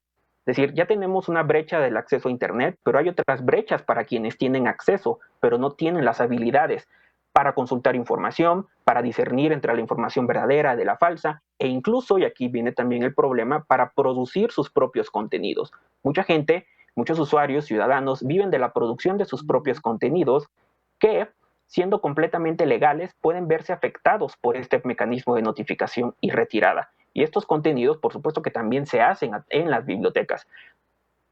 Es decir, ya tenemos una brecha del acceso a Internet, pero hay otras brechas para quienes tienen acceso, pero no tienen las habilidades para consultar información, para discernir entre la información verdadera de la falsa, e incluso, y aquí viene también el problema, para producir sus propios contenidos. Mucha gente, muchos usuarios, ciudadanos, viven de la producción de sus propios contenidos que, siendo completamente legales, pueden verse afectados por este mecanismo de notificación y retirada. Y estos contenidos, por supuesto que también se hacen en las bibliotecas.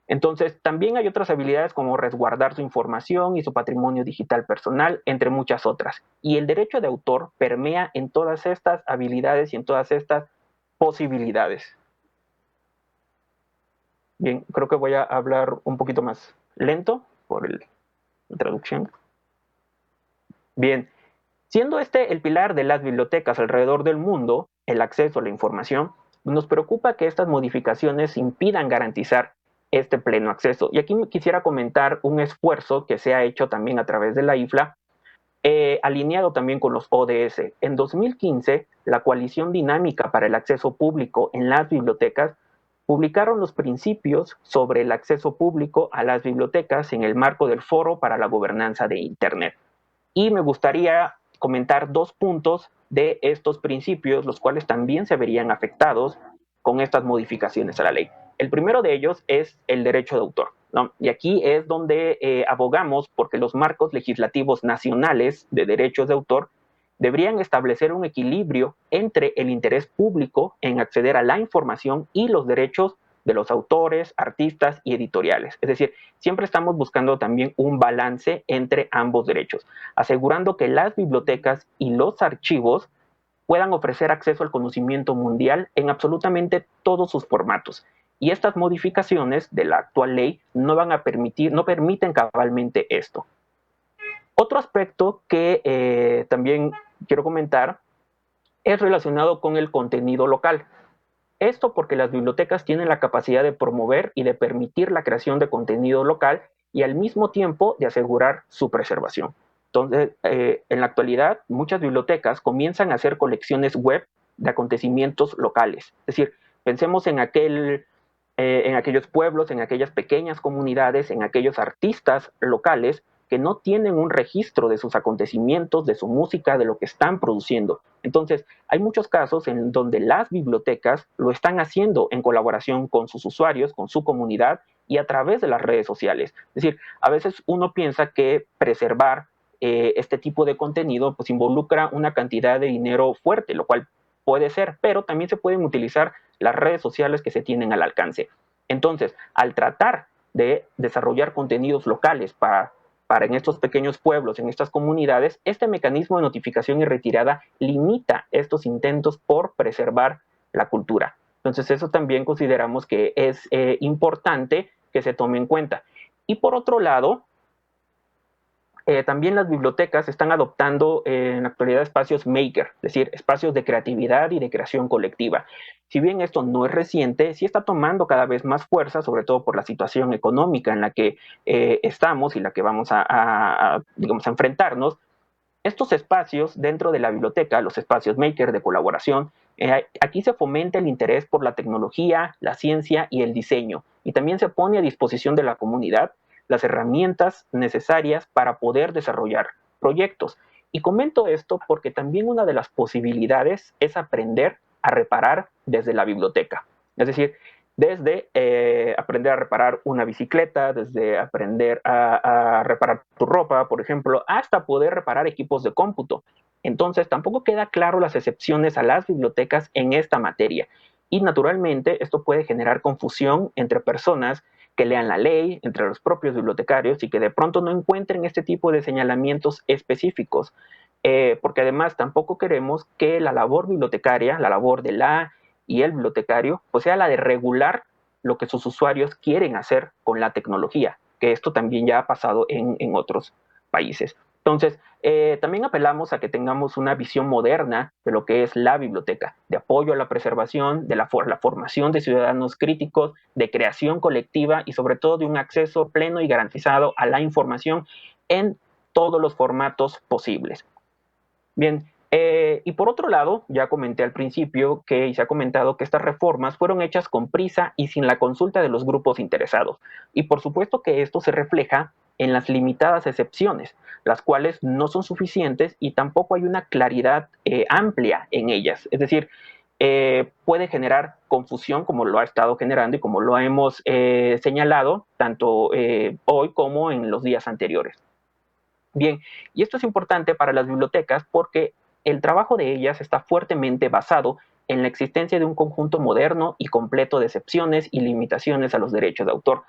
Entonces, también hay otras habilidades como resguardar su información y su patrimonio digital personal, entre muchas otras. Y el derecho de autor permea en todas estas habilidades y en todas estas posibilidades. Bien, creo que voy a hablar un poquito más lento por la traducción. Bien, siendo este el pilar de las bibliotecas alrededor del mundo, el acceso a la información, nos preocupa que estas modificaciones impidan garantizar este pleno acceso. Y aquí quisiera comentar un esfuerzo que se ha hecho también a través de la IFLA, alineado también con los ODS. En 2015, la Coalición Dinámica para el Acceso Público en las Bibliotecas publicaron los principios sobre el acceso público a las bibliotecas en el marco del Foro para la Gobernanza de Internet. Y me gustaría comentar 2 puntos de estos principios, los cuales también se verían afectados con estas modificaciones a la ley. El primero de ellos es el derecho de autor, ¿no? Y aquí es donde abogamos porque los marcos legislativos nacionales de derechos de autor deberían establecer un equilibrio entre el interés público en acceder a la información y los derechos de los autores, artistas y editoriales. Es decir, siempre estamos buscando también un balance entre ambos derechos, asegurando que las bibliotecas y los archivos puedan ofrecer acceso al conocimiento mundial en absolutamente todos sus formatos. Y estas modificaciones de la actual ley no permiten cabalmente esto. Otro aspecto que también quiero comentar es relacionado con el contenido local. Esto porque las bibliotecas tienen la capacidad de promover y de permitir la creación de contenido local y al mismo tiempo de asegurar su preservación. Entonces, en la actualidad, muchas bibliotecas comienzan a hacer colecciones web de acontecimientos locales. Es decir, pensemos en aquellos pueblos, en aquellas pequeñas comunidades, en aquellos artistas locales que no tienen un registro de sus acontecimientos, de su música, de lo que están produciendo. Entonces, hay muchos casos en donde las bibliotecas lo están haciendo en colaboración con sus usuarios, con su comunidad y a través de las redes sociales. Es decir, a veces uno piensa que preservar este tipo de contenido pues involucra una cantidad de dinero fuerte, lo cual puede ser, pero también se pueden utilizar las redes sociales que se tienen al alcance. Entonces, al tratar de desarrollar contenidos locales para en estos pequeños pueblos, en estas comunidades, este mecanismo de notificación y retirada limita estos intentos por preservar la cultura. Entonces, eso también consideramos que es importante que se tome en cuenta. Y por otro lado, también las bibliotecas están adoptando en la actualidad espacios maker, es decir, espacios de creatividad y de creación colectiva. Si bien esto no es reciente, sí está tomando cada vez más fuerza, sobre todo por la situación económica en la que estamos y la que vamos digamos, a enfrentarnos. Estos espacios dentro de la biblioteca, los espacios maker de colaboración, aquí se fomenta el interés por la tecnología, la ciencia y el diseño, y también se pone a disposición de la comunidad las herramientas necesarias para poder desarrollar proyectos. Y comento esto porque también una de las posibilidades es aprender a reparar desde la biblioteca. Es decir, desde aprender a reparar una bicicleta, desde aprender a reparar tu ropa, por ejemplo, hasta poder reparar equipos de cómputo. Entonces, tampoco queda claro las excepciones a las bibliotecas en esta materia. Y naturalmente, esto puede generar confusión entre personas que lean la ley, entre los propios bibliotecarios y que de pronto no encuentren este tipo de señalamientos específicos. Porque además tampoco queremos que la labor bibliotecaria, la labor de la y el bibliotecario, pues sea la de regular lo que sus usuarios quieren hacer con la tecnología, que esto también ya ha pasado en otros países. Entonces, también apelamos a que tengamos una visión moderna de lo que es la biblioteca, de apoyo a la preservación, de la formación de ciudadanos críticos, de creación colectiva y sobre todo de un acceso pleno y garantizado a la información en todos los formatos posibles. Bien, y por otro lado, ya comenté al principio y se ha comentado que estas reformas fueron hechas con prisa y sin la consulta de los grupos interesados. Y por supuesto que esto se refleja en las limitadas excepciones, las cuales no son suficientes y tampoco hay una claridad amplia en ellas. Es decir, puede generar confusión como lo ha estado generando y como lo hemos señalado tanto hoy como en los días anteriores. Bien, y esto es importante para las bibliotecas porque el trabajo de ellas está fuertemente basado en la existencia de un conjunto moderno y completo de excepciones y limitaciones a los derechos de autor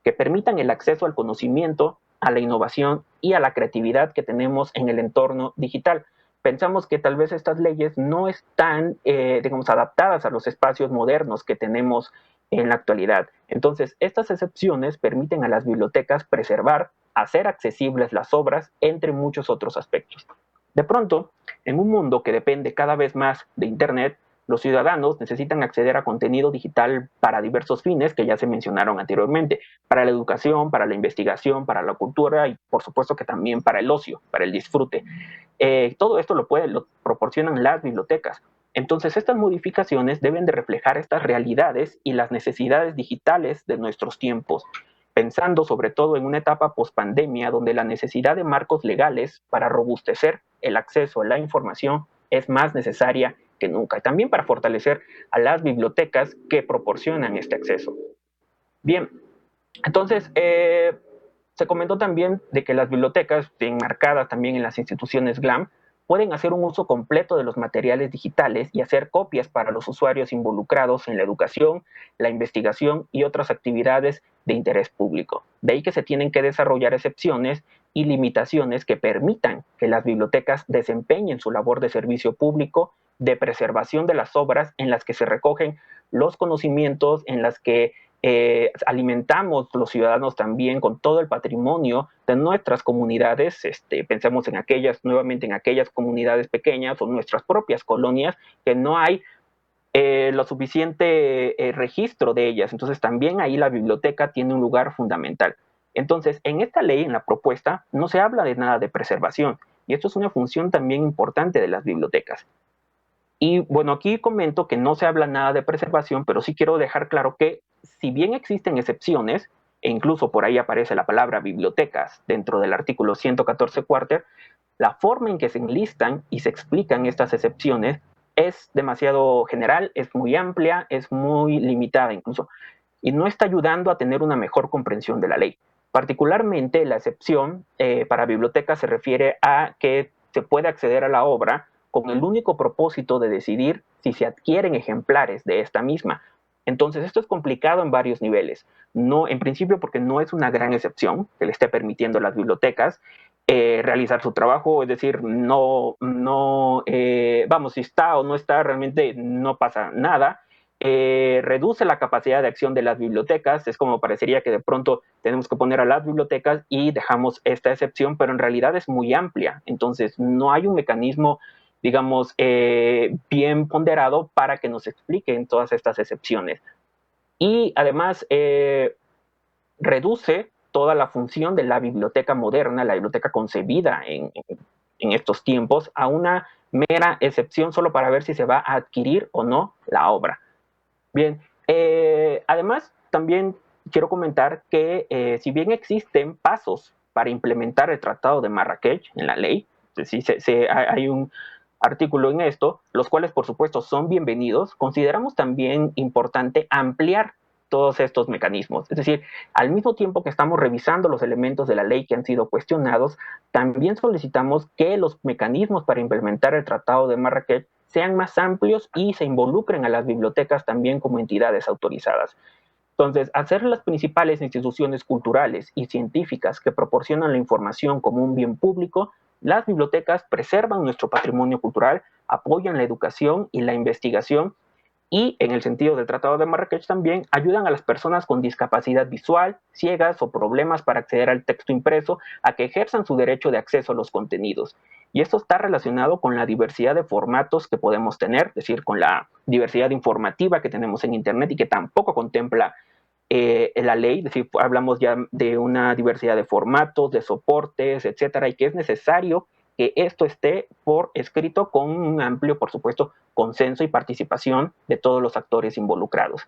que permitan el acceso al conocimiento, a la innovación y a la creatividad que tenemos en el entorno digital. Pensamos que tal vez estas leyes no están, digamos, adaptadas a los espacios modernos que tenemos en la actualidad. Entonces, estas excepciones permiten a las bibliotecas preservar, hacer accesibles las obras, entre muchos otros aspectos. De pronto, en un mundo que depende cada vez más de Internet, los ciudadanos necesitan acceder a contenido digital para diversos fines que ya se mencionaron anteriormente, para la educación, para la investigación, para la cultura y por supuesto que también para el ocio, para el disfrute. Todo esto lo proporcionan las bibliotecas. Entonces, estas modificaciones deben de reflejar estas realidades y las necesidades digitales de nuestros tiempos, pensando sobre todo en una etapa post-pandemia donde la necesidad de marcos legales para robustecer el acceso a la información es más necesaria que nunca, y también para fortalecer a las bibliotecas que proporcionan este acceso. Bien, entonces, se comentó también de que las bibliotecas, enmarcadas también en las instituciones GLAM, pueden hacer un uso completo de los materiales digitales y hacer copias para los usuarios involucrados en la educación, la investigación y otras actividades de interés público. De ahí que se tienen que desarrollar excepciones y limitaciones que permitan que las bibliotecas desempeñen su labor de servicio público, de preservación de las obras en las que se recogen los conocimientos, en las que alimentamos los ciudadanos también con todo el patrimonio de nuestras comunidades. Pensemos en nuevamente en aquellas comunidades pequeñas o nuestras propias colonias que no hay lo suficiente registro de ellas. Entonces también ahí la biblioteca tiene un lugar fundamental. Entonces, en esta ley, en la propuesta, no se habla de nada de preservación, y esto es una función también importante de las bibliotecas. Y bueno, aquí comento que no se habla nada de preservación, pero sí quiero dejar claro que si bien existen excepciones, e incluso por ahí aparece la palabra bibliotecas dentro del artículo 114 cuarter, la forma en que se enlistan y se explican estas excepciones es demasiado general, es muy amplia, es muy limitada incluso, y no está ayudando a tener una mejor comprensión de la ley. Particularmente la excepción para bibliotecas se refiere a que se puede acceder a la obra con el único propósito de decidir si se adquieren ejemplares de esta misma. Entonces, esto es complicado en varios niveles. No, en principio, porque no es una gran excepción que le esté permitiendo a las bibliotecas realizar su trabajo, es decir, vamos, si está o no está, realmente no pasa nada. Reduce la capacidad de acción de las bibliotecas. Es como parecería que de pronto tenemos que poner a las bibliotecas y dejamos esta excepción, pero en realidad es muy amplia. Entonces, no hay un mecanismo, digamos, bien ponderado para que nos expliquen todas estas excepciones. Y además reduce toda la función de la biblioteca moderna, la biblioteca concebida en estos tiempos, a una mera excepción solo para ver si se va a adquirir o no la obra. Bien, además también quiero comentar que si bien existen pasos para implementar el Tratado de Marrakech en la ley, hay un artículo en esto, los cuales por supuesto son bienvenidos, consideramos también importante ampliar todos estos mecanismos. Es decir, al mismo tiempo que estamos revisando los elementos de la ley que han sido cuestionados, también solicitamos que los mecanismos para implementar el Tratado de Marrakech sean más amplios y se involucren a las bibliotecas también como entidades autorizadas. Entonces, al ser las principales instituciones culturales y científicas que proporcionan la información como un bien público, las bibliotecas preservan nuestro patrimonio cultural, apoyan la educación y la investigación y, en el sentido del Tratado de Marrakech también, ayudan a las personas con discapacidad visual, ciegas o problemas para acceder al texto impreso a que ejerzan su derecho de acceso a los contenidos. Y esto está relacionado con la diversidad de formatos que podemos tener, es decir, con la diversidad informativa que tenemos en Internet y que tampoco contempla la ley. Es decir, hablamos ya de una diversidad de formatos, de soportes, etcétera, y que es necesario que esto esté por escrito con un amplio, por supuesto, consenso y participación de todos los actores involucrados.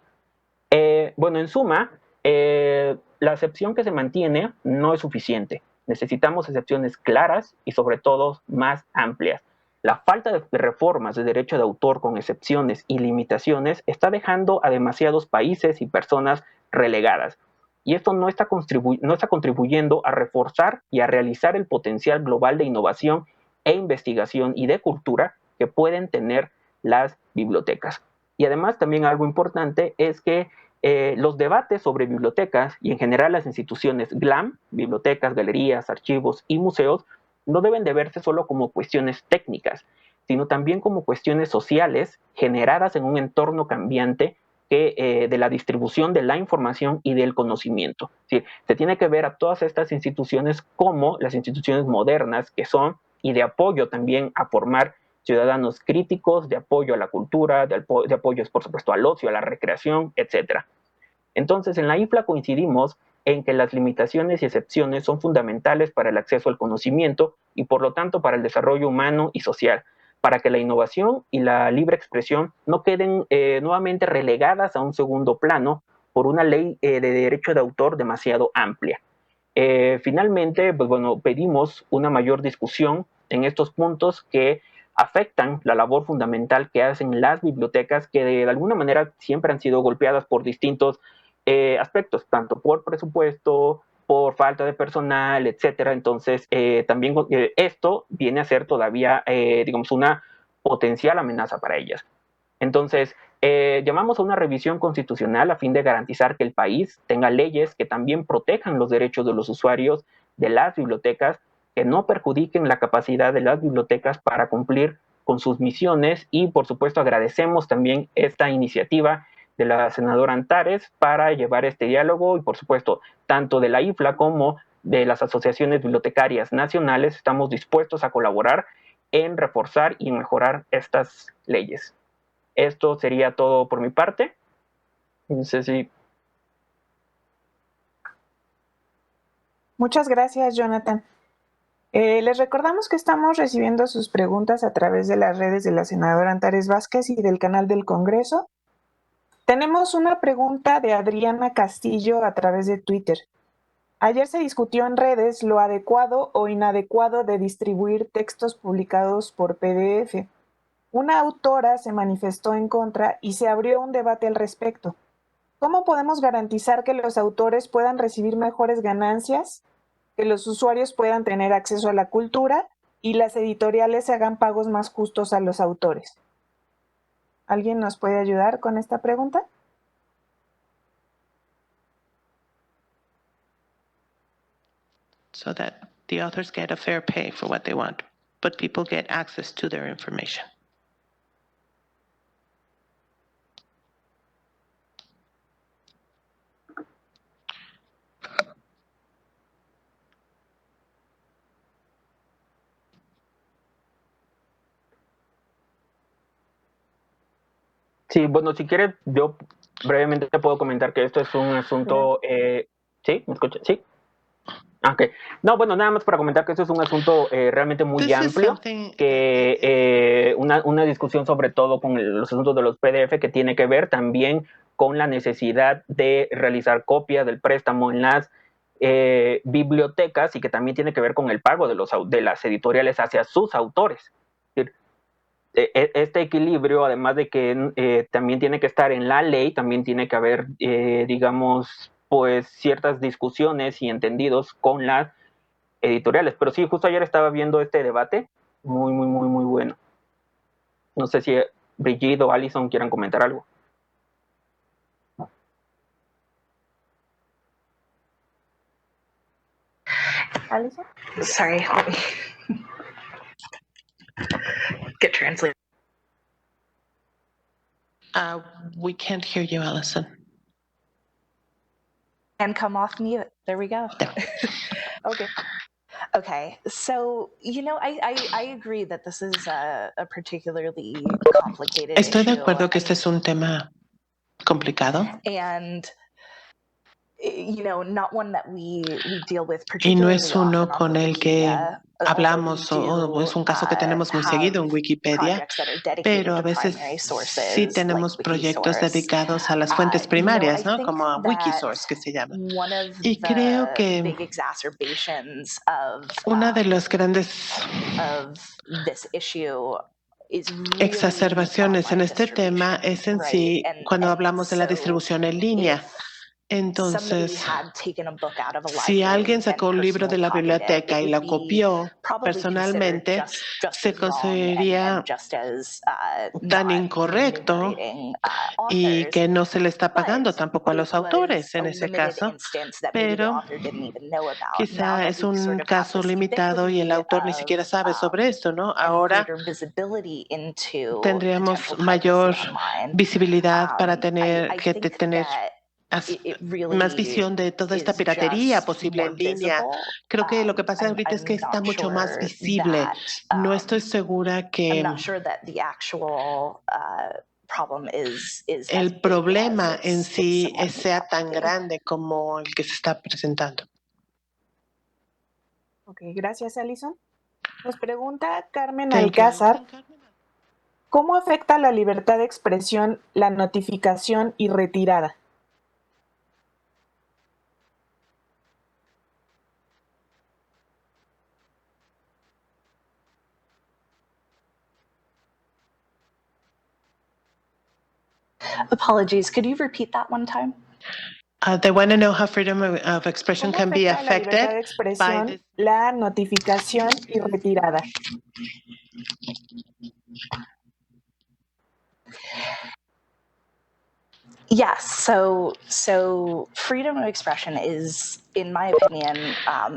Bueno, en suma, la excepción que se mantiene no es suficiente. Necesitamos excepciones claras y sobre todo más amplias. La falta de reformas de derecho de autor con excepciones y limitaciones está dejando a demasiados países y personas relegadas. Y esto no está contribuyendo a reforzar y a realizar el potencial global de innovación e investigación y de cultura que pueden tener las bibliotecas. Y además también algo importante es que los debates sobre bibliotecas y en general las instituciones GLAM, bibliotecas, galerías, archivos y museos, no deben de verse solo como cuestiones técnicas, sino también como cuestiones sociales generadas en un entorno cambiante de la distribución de la información y del conocimiento. Es decir, se tiene que ver a todas estas instituciones como las instituciones modernas que son y de apoyo también a formar ciudadanos críticos, de apoyo a la cultura, de apoyo, por supuesto, al ocio, a la recreación, etc. Entonces, en la IFLA coincidimos en que las limitaciones y excepciones son fundamentales para el acceso al conocimiento y, por lo tanto, para el desarrollo humano y social, para que la innovación y la libre expresión no queden nuevamente relegadas a un segundo plano por una ley de derecho de autor demasiado amplia. Finalmente, pues bueno, pedimos una mayor discusión en estos puntos que afectan la labor fundamental que hacen las bibliotecas, que de alguna manera siempre han sido golpeadas por distintos aspectos, tanto por presupuesto, por falta de personal, etcétera. Entonces, también esto viene a ser todavía, digamos, una potencial amenaza para ellas. Entonces, llamamos a una revisión constitucional a fin de garantizar que el país tenga leyes que también protejan los derechos de los usuarios de las bibliotecas, que no perjudiquen la capacidad de las bibliotecas para cumplir con sus misiones y, por supuesto, agradecemos también esta iniciativa de la senadora Antares para llevar este diálogo y, por supuesto, tanto de la IFLA como de las asociaciones bibliotecarias nacionales estamos dispuestos a colaborar en reforzar y mejorar estas leyes. Esto sería todo por mi parte. No sé si... Muchas gracias, Jonathan. Les recordamos que estamos recibiendo sus preguntas a través de las redes de la senadora Antares Vázquez y del canal del Congreso. Tenemos una pregunta de Adriana Castillo a través de Twitter. Ayer se discutió en redes lo adecuado o inadecuado de distribuir textos publicados por PDF. Una autora se manifestó en contra y se abrió un debate al respecto. ¿Cómo podemos garantizar que los autores puedan recibir mejores ganancias, que los usuarios puedan tener acceso a la cultura y las editoriales hagan pagos más justos a los autores? ¿Alguien nos puede ayudar con esta pregunta? So that the authors get a fair pay for what they want, but people get access to their information. Sí, bueno, si quieres, yo brevemente te puedo comentar que esto es un asunto... ¿Sí? ¿Me escuchas? ¿Sí? Ok. No, bueno, nada más para comentar que esto es un asunto realmente muy amplio, que una discusión sobre todo con los asuntos de los PDF que tiene que ver también con la necesidad de realizar copia del préstamo en las bibliotecas y que también tiene que ver con el pago de las editoriales hacia sus autores. Este equilibrio, además de que también tiene que estar en la ley, también tiene que haber, digamos, pues ciertas discusiones y entendidos con las editoriales. Pero sí, justo ayer estaba viendo este debate, muy, muy, muy, muy bueno. No sé si Brigitte o Alison quieran comentar algo. ¿Alison? Sorry, let me get translated. We can't hear you, Alison. And come off mute. There we go. Okay. Okay, so I agree that this is a particularly complicated Estoy de issue. acuerdo que este es un tema complicado. And not one that we deal with Y no particularly es uno often on con el que Wikipedia, hablamos although we o es un caso que do, tenemos muy seguido en Wikipedia, projects that are dedicated pero a to veces primary sí sources, tenemos like proyectos Wikisource. dedicados a las fuentes primarias, I ¿no? think Como a that Wikisource, que se llama. one of Y creo the que big exacerbations of una de los grandes this issue is really exacerbaciones en online este tema distribution, es en right? sí cuando And hablamos de la so distribución en línea. somebody Entonces, had taken a book out of a si library alguien and sacó un libro de personally la copied it, biblioteca it y would lo be copió probably considered personalmente, just se as wrong consideraría and just as tan not incorrecto remunerating y authors. que no se le está pagando But tampoco a it los was autores a en ese limited caso, instance that maybe the pero author didn't even know about. Now quizá that es we un sort of have caso this limitado y el ubiquity autor ni siquiera of sabe sobre esto, ¿no? and Ahora greater visibility into tendríamos potential mayor privacy online, visibilidad para I tener think that it más really visión de toda esta is piratería just posible more en línea. visible. Creo que lo que pasa ahorita es que I'm está not mucho más sure visible. that No estoy segura I'm que not sure that the actual problem is as el big problema as en it's sí somewhat sea made out tan to be. grande como el que se está presentando. Ok, gracias, Alison. Nos pregunta Carmen Thank you, Alcázar, Alison. ¿cómo afecta la libertad de expresión la notificación y retirada? Apologies, could you repeat that one time? They want to know how freedom of expression ¿Cómo can be afecta a la libertad de affected by expresión this. la notificación y retirada? Yes, so freedom of expression is, in my opinion,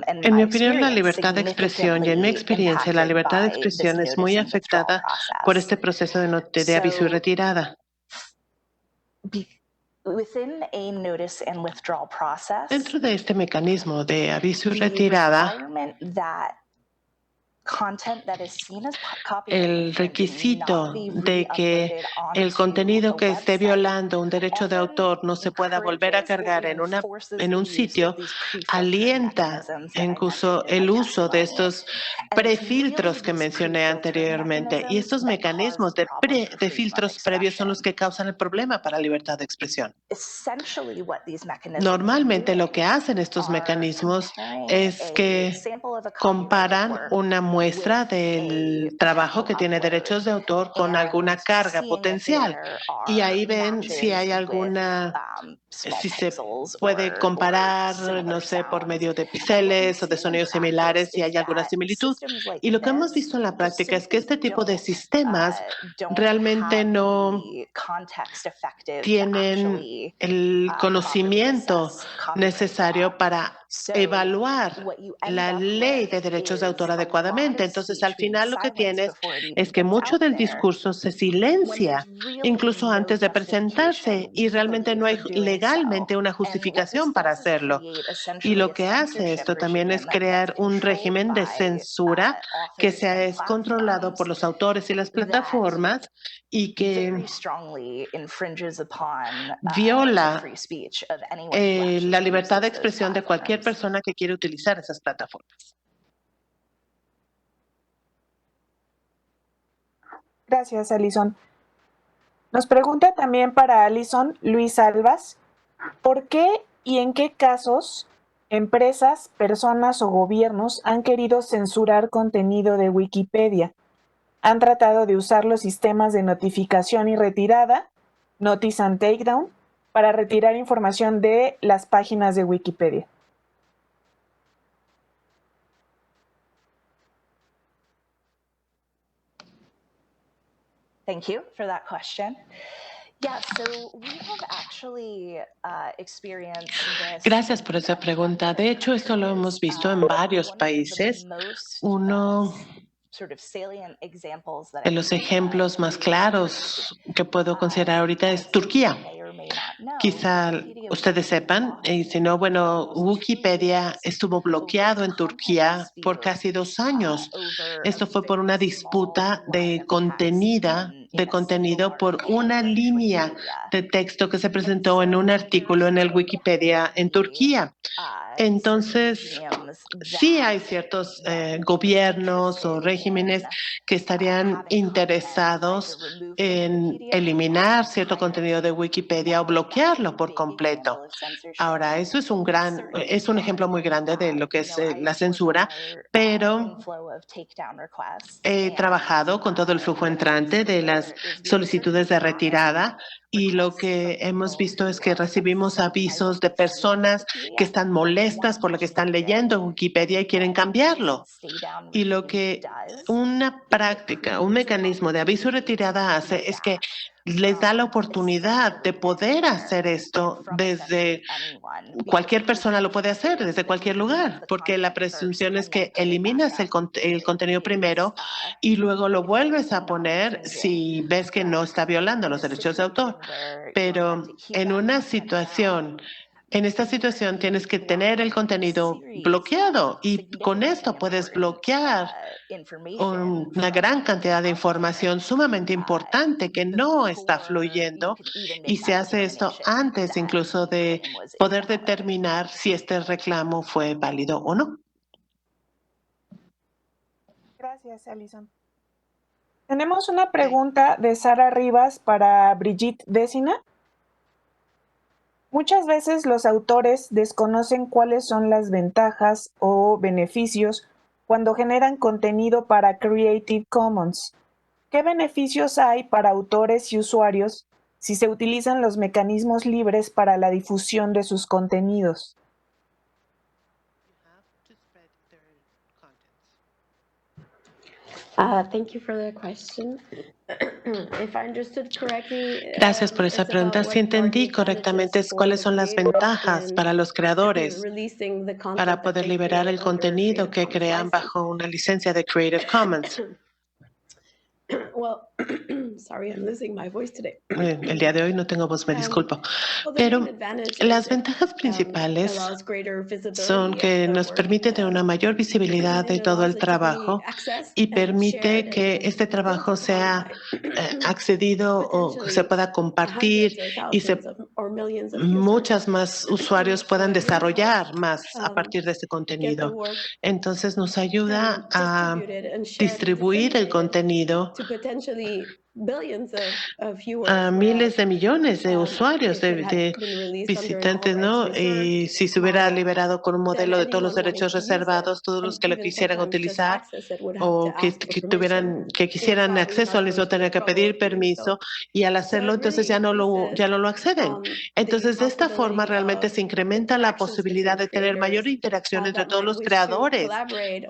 and En my mi opinión, la experience, libertad de expresión y en mi significantly experiencia, la impacted libertad de by this expresión es notice muy and withdrawal afectada por process. este proceso de aviso y So, retirada. within a notice and withdrawal process, Dentro de este mecanismo de aviso y the retirada, requirement that content that is seen as copyright el infringing requisito not be de que re-uploaded el onto contenido a que esté website violando un derecho de often autor no se pueda volver a encourages or cargar even forces en the un use sitio, of these pre-filtering alienta mechanisms that I incluso mentioned in my el uso de testimony. estos And it's really prefiltros que these mencioné pre-filtering anteriormente. Y mechanisms estos that cause mecanismos the problem for de freedom of filtros previos son los expression. que causan el problema para la libertad de expresión. Essentially, what these mechanisms Normalmente are lo que doing hacen estos are mecanismos comparing es a que sample of a copyrighted comparan work una muestra with del a trabajo potential que tiene upload derechos de autor con alguna and carga seeing if potencial. there Y are ahí ven si matches hay with alguna, small si se pixels puede or comparar, similar no sé, por sounds. medio de And what we've píxeles o de seen in sonidos practice similares, si is hay alguna that similitud. systems like Y lo que hemos this visto en la just práctica es que simply este tipo de sistemas don't realmente have no the context effective to tienen actually el properly conocimiento assess copyright necesario law. para So evaluar what you end la up ley de with derechos de is autor a lot adecuadamente. of Entonces, al speech being final lo que silenced tienes before it es even que gets mucho out del there, discurso se when there's silencia, really incluso no antes de presentarse, justification y realmente legally no for hay doing so. legalmente una And what this justificación para does is hacerlo. create Y essentially lo a que hace censorship esto también es regime that's crear un controlled régimen de by censura que authors and es controlado por platforms los autores y las that plataformas y que very strongly infringes upon the viola free speech of anyone who actually la libertad de uses those expresión de cualquier platforms. persona que quiere utilizar esas plataformas. Gracias, Alison. Nos pregunta también para Alison Luis Albas, ¿por qué y en qué casos empresas, personas o gobiernos han querido censurar contenido de Wikipedia? Han tratado de usar los sistemas de notificación y retirada, Notice and Takedown, para retirar información de las páginas de Wikipedia. Thank you for that question. Yeah, so we have actually experienced this. Gracias por esa pregunta. De hecho, esto lo hemos visto en varios países. Uno de los ejemplos más claros que puedo considerar ahorita es Turquía. Quizá ustedes sepan, y si no, bueno, Wikipedia estuvo bloqueado en Turquía por casi 2 años. Esto fue por una disputa de contenido por una línea de texto que se presentó en un artículo en el Wikipedia en Turquía. Entonces, sí hay ciertos gobiernos o regímenes que estarían interesados en eliminar cierto contenido de Wikipedia o bloquearlo por completo. Ahora, eso es un ejemplo muy grande de lo que es la censura, pero he trabajado con todo el flujo entrante de las solicitudes de retirada y lo que hemos visto es que recibimos avisos de personas que están molestas por lo que están leyendo en Wikipedia y quieren cambiarlo. Y lo que una práctica, un mecanismo de aviso y retirada hace es que les da la oportunidad de poder hacer esto desde cualquier persona lo puede hacer desde cualquier lugar, porque la presunción es que eliminas el contenido primero y luego lo vuelves a poner si ves que no está violando los derechos de autor. Pero en esta situación tienes que tener el contenido bloqueado y con esto puedes bloquear una gran cantidad de información sumamente importante que no está fluyendo y se hace esto antes incluso de poder determinar si este reclamo fue válido o no. Gracias, Alison. Tenemos una pregunta de Sara Rivas para Brigitte Vecina. Muchas veces los autores desconocen cuáles son las ventajas o beneficios cuando generan contenido para Creative Commons. ¿Qué beneficios hay para autores y usuarios si se utilizan los mecanismos libres para la difusión de sus contenidos. Thank you for the question. If I understood correctly, Gracias por esa pregunta. Si entendí correctamente, cuáles son las ventajas para los creadores para poder liberar el contenido que crean bajo una licencia de Creative Commons. Well, sorry, I'm losing my voice today. El día de hoy no tengo voz, me disculpo. Pero las ventajas principales son que nos permite tener una mayor visibilidad de todo el trabajo y permite que este trabajo sea accedido o se pueda compartir y muchas más usuarios puedan desarrollar más a partir de este contenido. Entonces nos ayuda a distribuir el contenido a miles de millones de usuarios, de visitantes, ¿no? Y si se hubiera liberado con un modelo de todos los derechos reservados, todos los que lo quisieran utilizar o que quisieran acceso al mismo tener que pedir permiso, y al hacerlo entonces ya no lo acceden. Entonces de esta forma realmente se incrementa la posibilidad de tener mayor interacción entre todos los creadores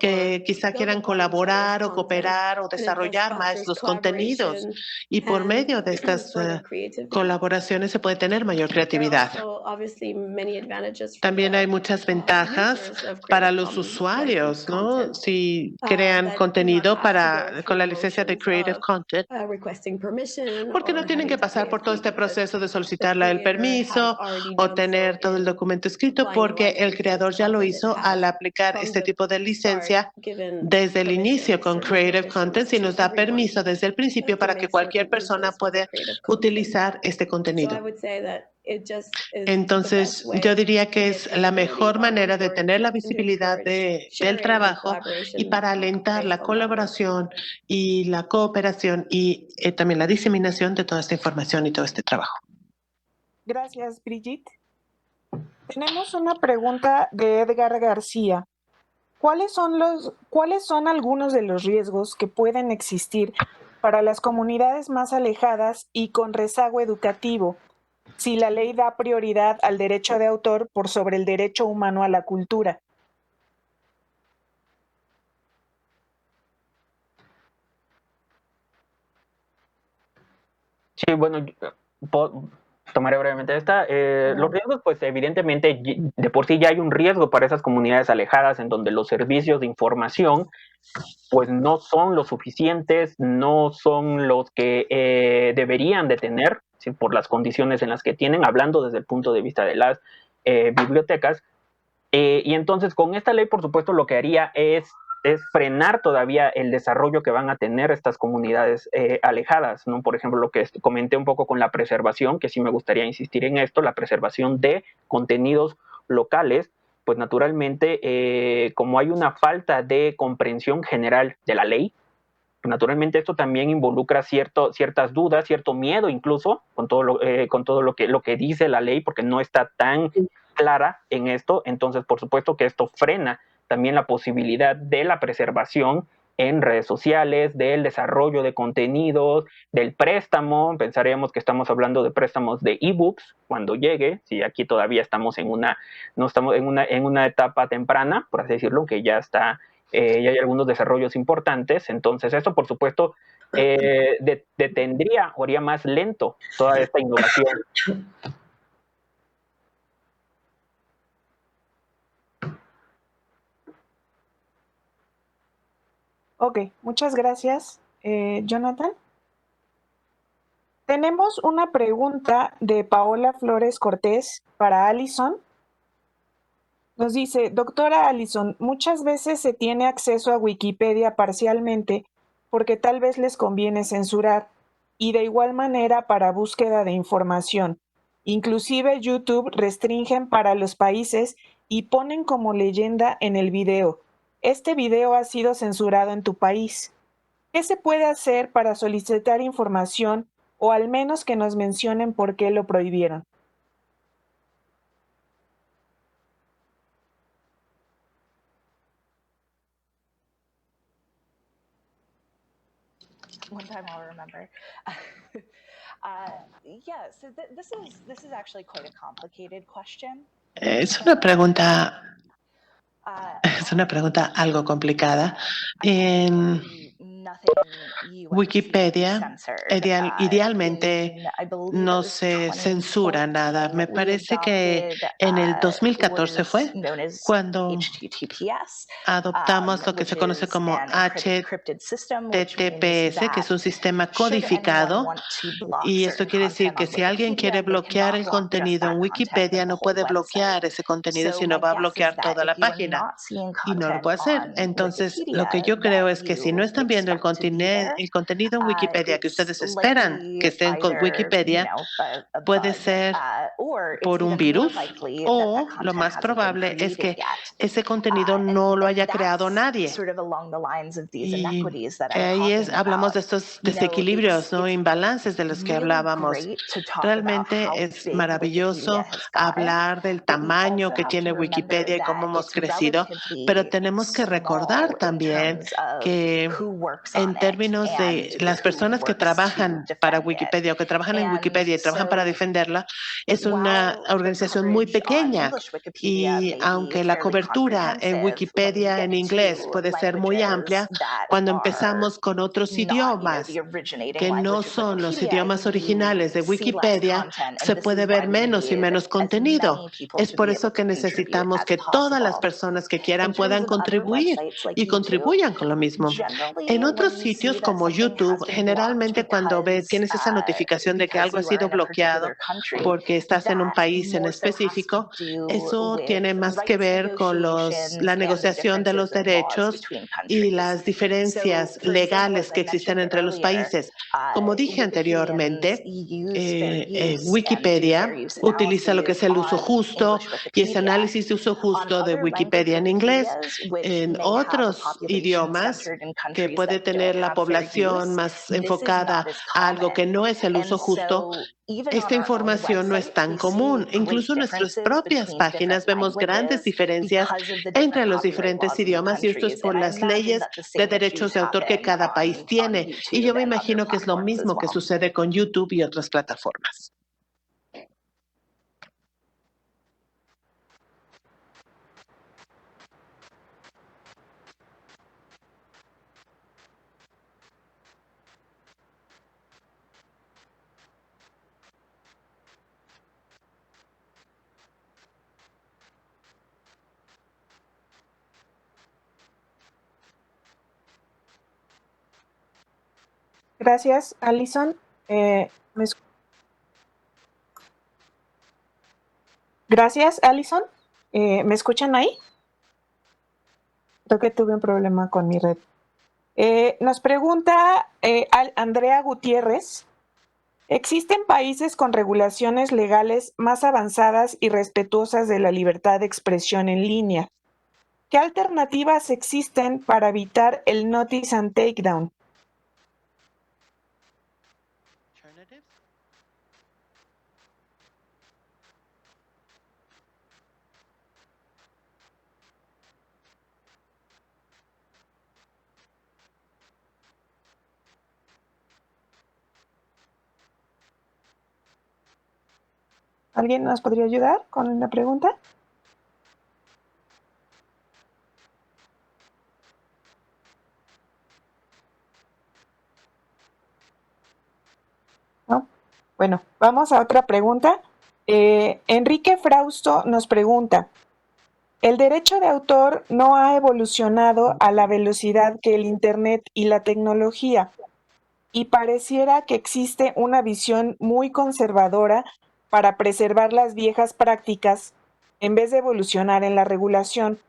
que quizá quieran colaborar o cooperar o desarrollar más los contenidos, y por medio de estas colaboraciones se puede tener mayor creatividad. También hay muchas ventajas para los usuarios, ¿no? Si crean contenido con la licencia de Creative Content, porque no tienen que pasar por todo este proceso de solicitarle el permiso o tener todo el documento escrito, porque el creador ya lo hizo al aplicar este tipo de licencia desde el inicio con Creative Commons, y nos da permiso desde el principio para que cualquier persona pueda utilizar este contenido. Entonces, yo diría que es la mejor manera de tener la visibilidad del trabajo y para alentar la colaboración y la cooperación y también la diseminación de toda esta información y todo este trabajo. Gracias, Brigitte. Tenemos una pregunta de Edgar García. ¿Cuáles son algunos de los riesgos que pueden existir para las comunidades más alejadas y con rezago educativo si la ley da prioridad al derecho de autor por sobre el derecho humano a la cultura? Sí, bueno, tomaré brevemente esta. Los riesgos, pues evidentemente de por sí ya hay un riesgo para esas comunidades alejadas en donde los servicios de información pues no son lo suficientes, no son los que deberían de tener, ¿sí? Por las condiciones en las que tienen, hablando desde el punto de vista de las bibliotecas. Y entonces con esta ley, por supuesto, lo que haría es frenar todavía el desarrollo que van a tener estas comunidades alejadas, ¿no? Por ejemplo, lo que comenté un poco con la preservación, que sí me gustaría insistir en esto, la preservación de contenidos locales, pues naturalmente, como hay una falta de comprensión general de la ley, naturalmente esto también involucra ciertas dudas, cierto miedo incluso con todo lo que dice la ley, porque no está tan clara en esto. Entonces, por supuesto que esto frena también la posibilidad de la preservación en redes sociales, del desarrollo de contenidos, del préstamo. Pensaríamos que estamos hablando de préstamos de ebooks cuando llegue, si aquí todavía estamos no estamos en una etapa temprana, por así decirlo, que ya está, ya hay algunos desarrollos importantes. Entonces, esto, por supuesto, detendría o haría más lento toda esta innovación. Ok, muchas gracias, Jonathan. Tenemos una pregunta de Paola Flores Cortés para Alison. Nos dice, doctora Alison, muchas veces se tiene acceso a Wikipedia parcialmente porque tal vez les conviene censurar, y de igual manera para búsqueda de información. Inclusive YouTube restringen para los países y ponen como leyenda en el video: este video ha sido censurado en tu país. ¿Qué se puede hacer para solicitar información o al menos que nos mencionen por qué lo prohibieron? one time I'll remember. Yeah, so this is actually quite a complicated question. Es una pregunta Es una pregunta algo complicada. En Wikipedia, idealmente no se censura nada. Me parece que en el 2014 fue cuando adoptamos lo que se conoce como HTTPS, que es un sistema codificado, y esto quiere decir que si alguien quiere bloquear el contenido en Wikipedia, no puede bloquear ese contenido, sino va a bloquear toda la página. Y no lo puede hacer. Entonces, lo que yo creo es que si no están viendo el contenido en Wikipedia que ustedes esperan que estén con Wikipedia, puede ser por un virus, o lo más probable es que ese contenido no lo haya creado nadie. Y ahí hablamos de estos desequilibrios, ¿no? Imbalances de los que hablábamos. Realmente es maravilloso hablar del tamaño que tiene Wikipedia y cómo hemos crecido, pero tenemos que recordar también que en términos de las personas que trabajan para Wikipedia o que trabajan en Wikipedia y trabajan para defenderla, es una organización muy pequeña. Y aunque la cobertura en Wikipedia en inglés puede ser muy amplia, cuando empezamos con otros idiomas que no son los idiomas originales de Wikipedia, se puede ver menos y menos contenido. Es por eso que necesitamos que todas las personas que quieran puedan contribuir y contribuyan con lo mismo. En otros sitios como YouTube, generalmente cuando tienes esa notificación de que algo ha sido bloqueado porque estás en un país en específico, eso tiene más que ver con la negociación de los derechos y las diferencias legales que existen entre los países. Como dije anteriormente, Wikipedia utiliza lo que es el uso justo y ese análisis de uso justo de Wikipedia en inglés. En otros idiomas que puede tener la población más enfocada a algo que no es el uso justo, esta información no es tan común. Incluso en nuestras propias páginas vemos grandes diferencias entre los diferentes idiomas, y esto es por las leyes de derechos de autor que cada país tiene. Y yo me imagino que es lo mismo que sucede con YouTube y otras plataformas. Gracias, Alison. Gracias, Alison. ¿Me escuchan ahí? Creo que tuve un problema con mi red. Nos pregunta Andrea Gutiérrez. ¿Existen países con regulaciones legales más avanzadas y respetuosas de la libertad de expresión en línea? ¿Qué alternativas existen para evitar el notice and takedown? ¿Alguien nos podría ayudar con una pregunta? ¿No? Bueno, vamos a otra pregunta. Enrique Frausto nos pregunta, ¿el derecho de autor no ha evolucionado a la velocidad que el Internet y la tecnología? Y pareciera que existe una visión muy conservadora para preservar las viejas prácticas en vez de evolucionar en la regulación.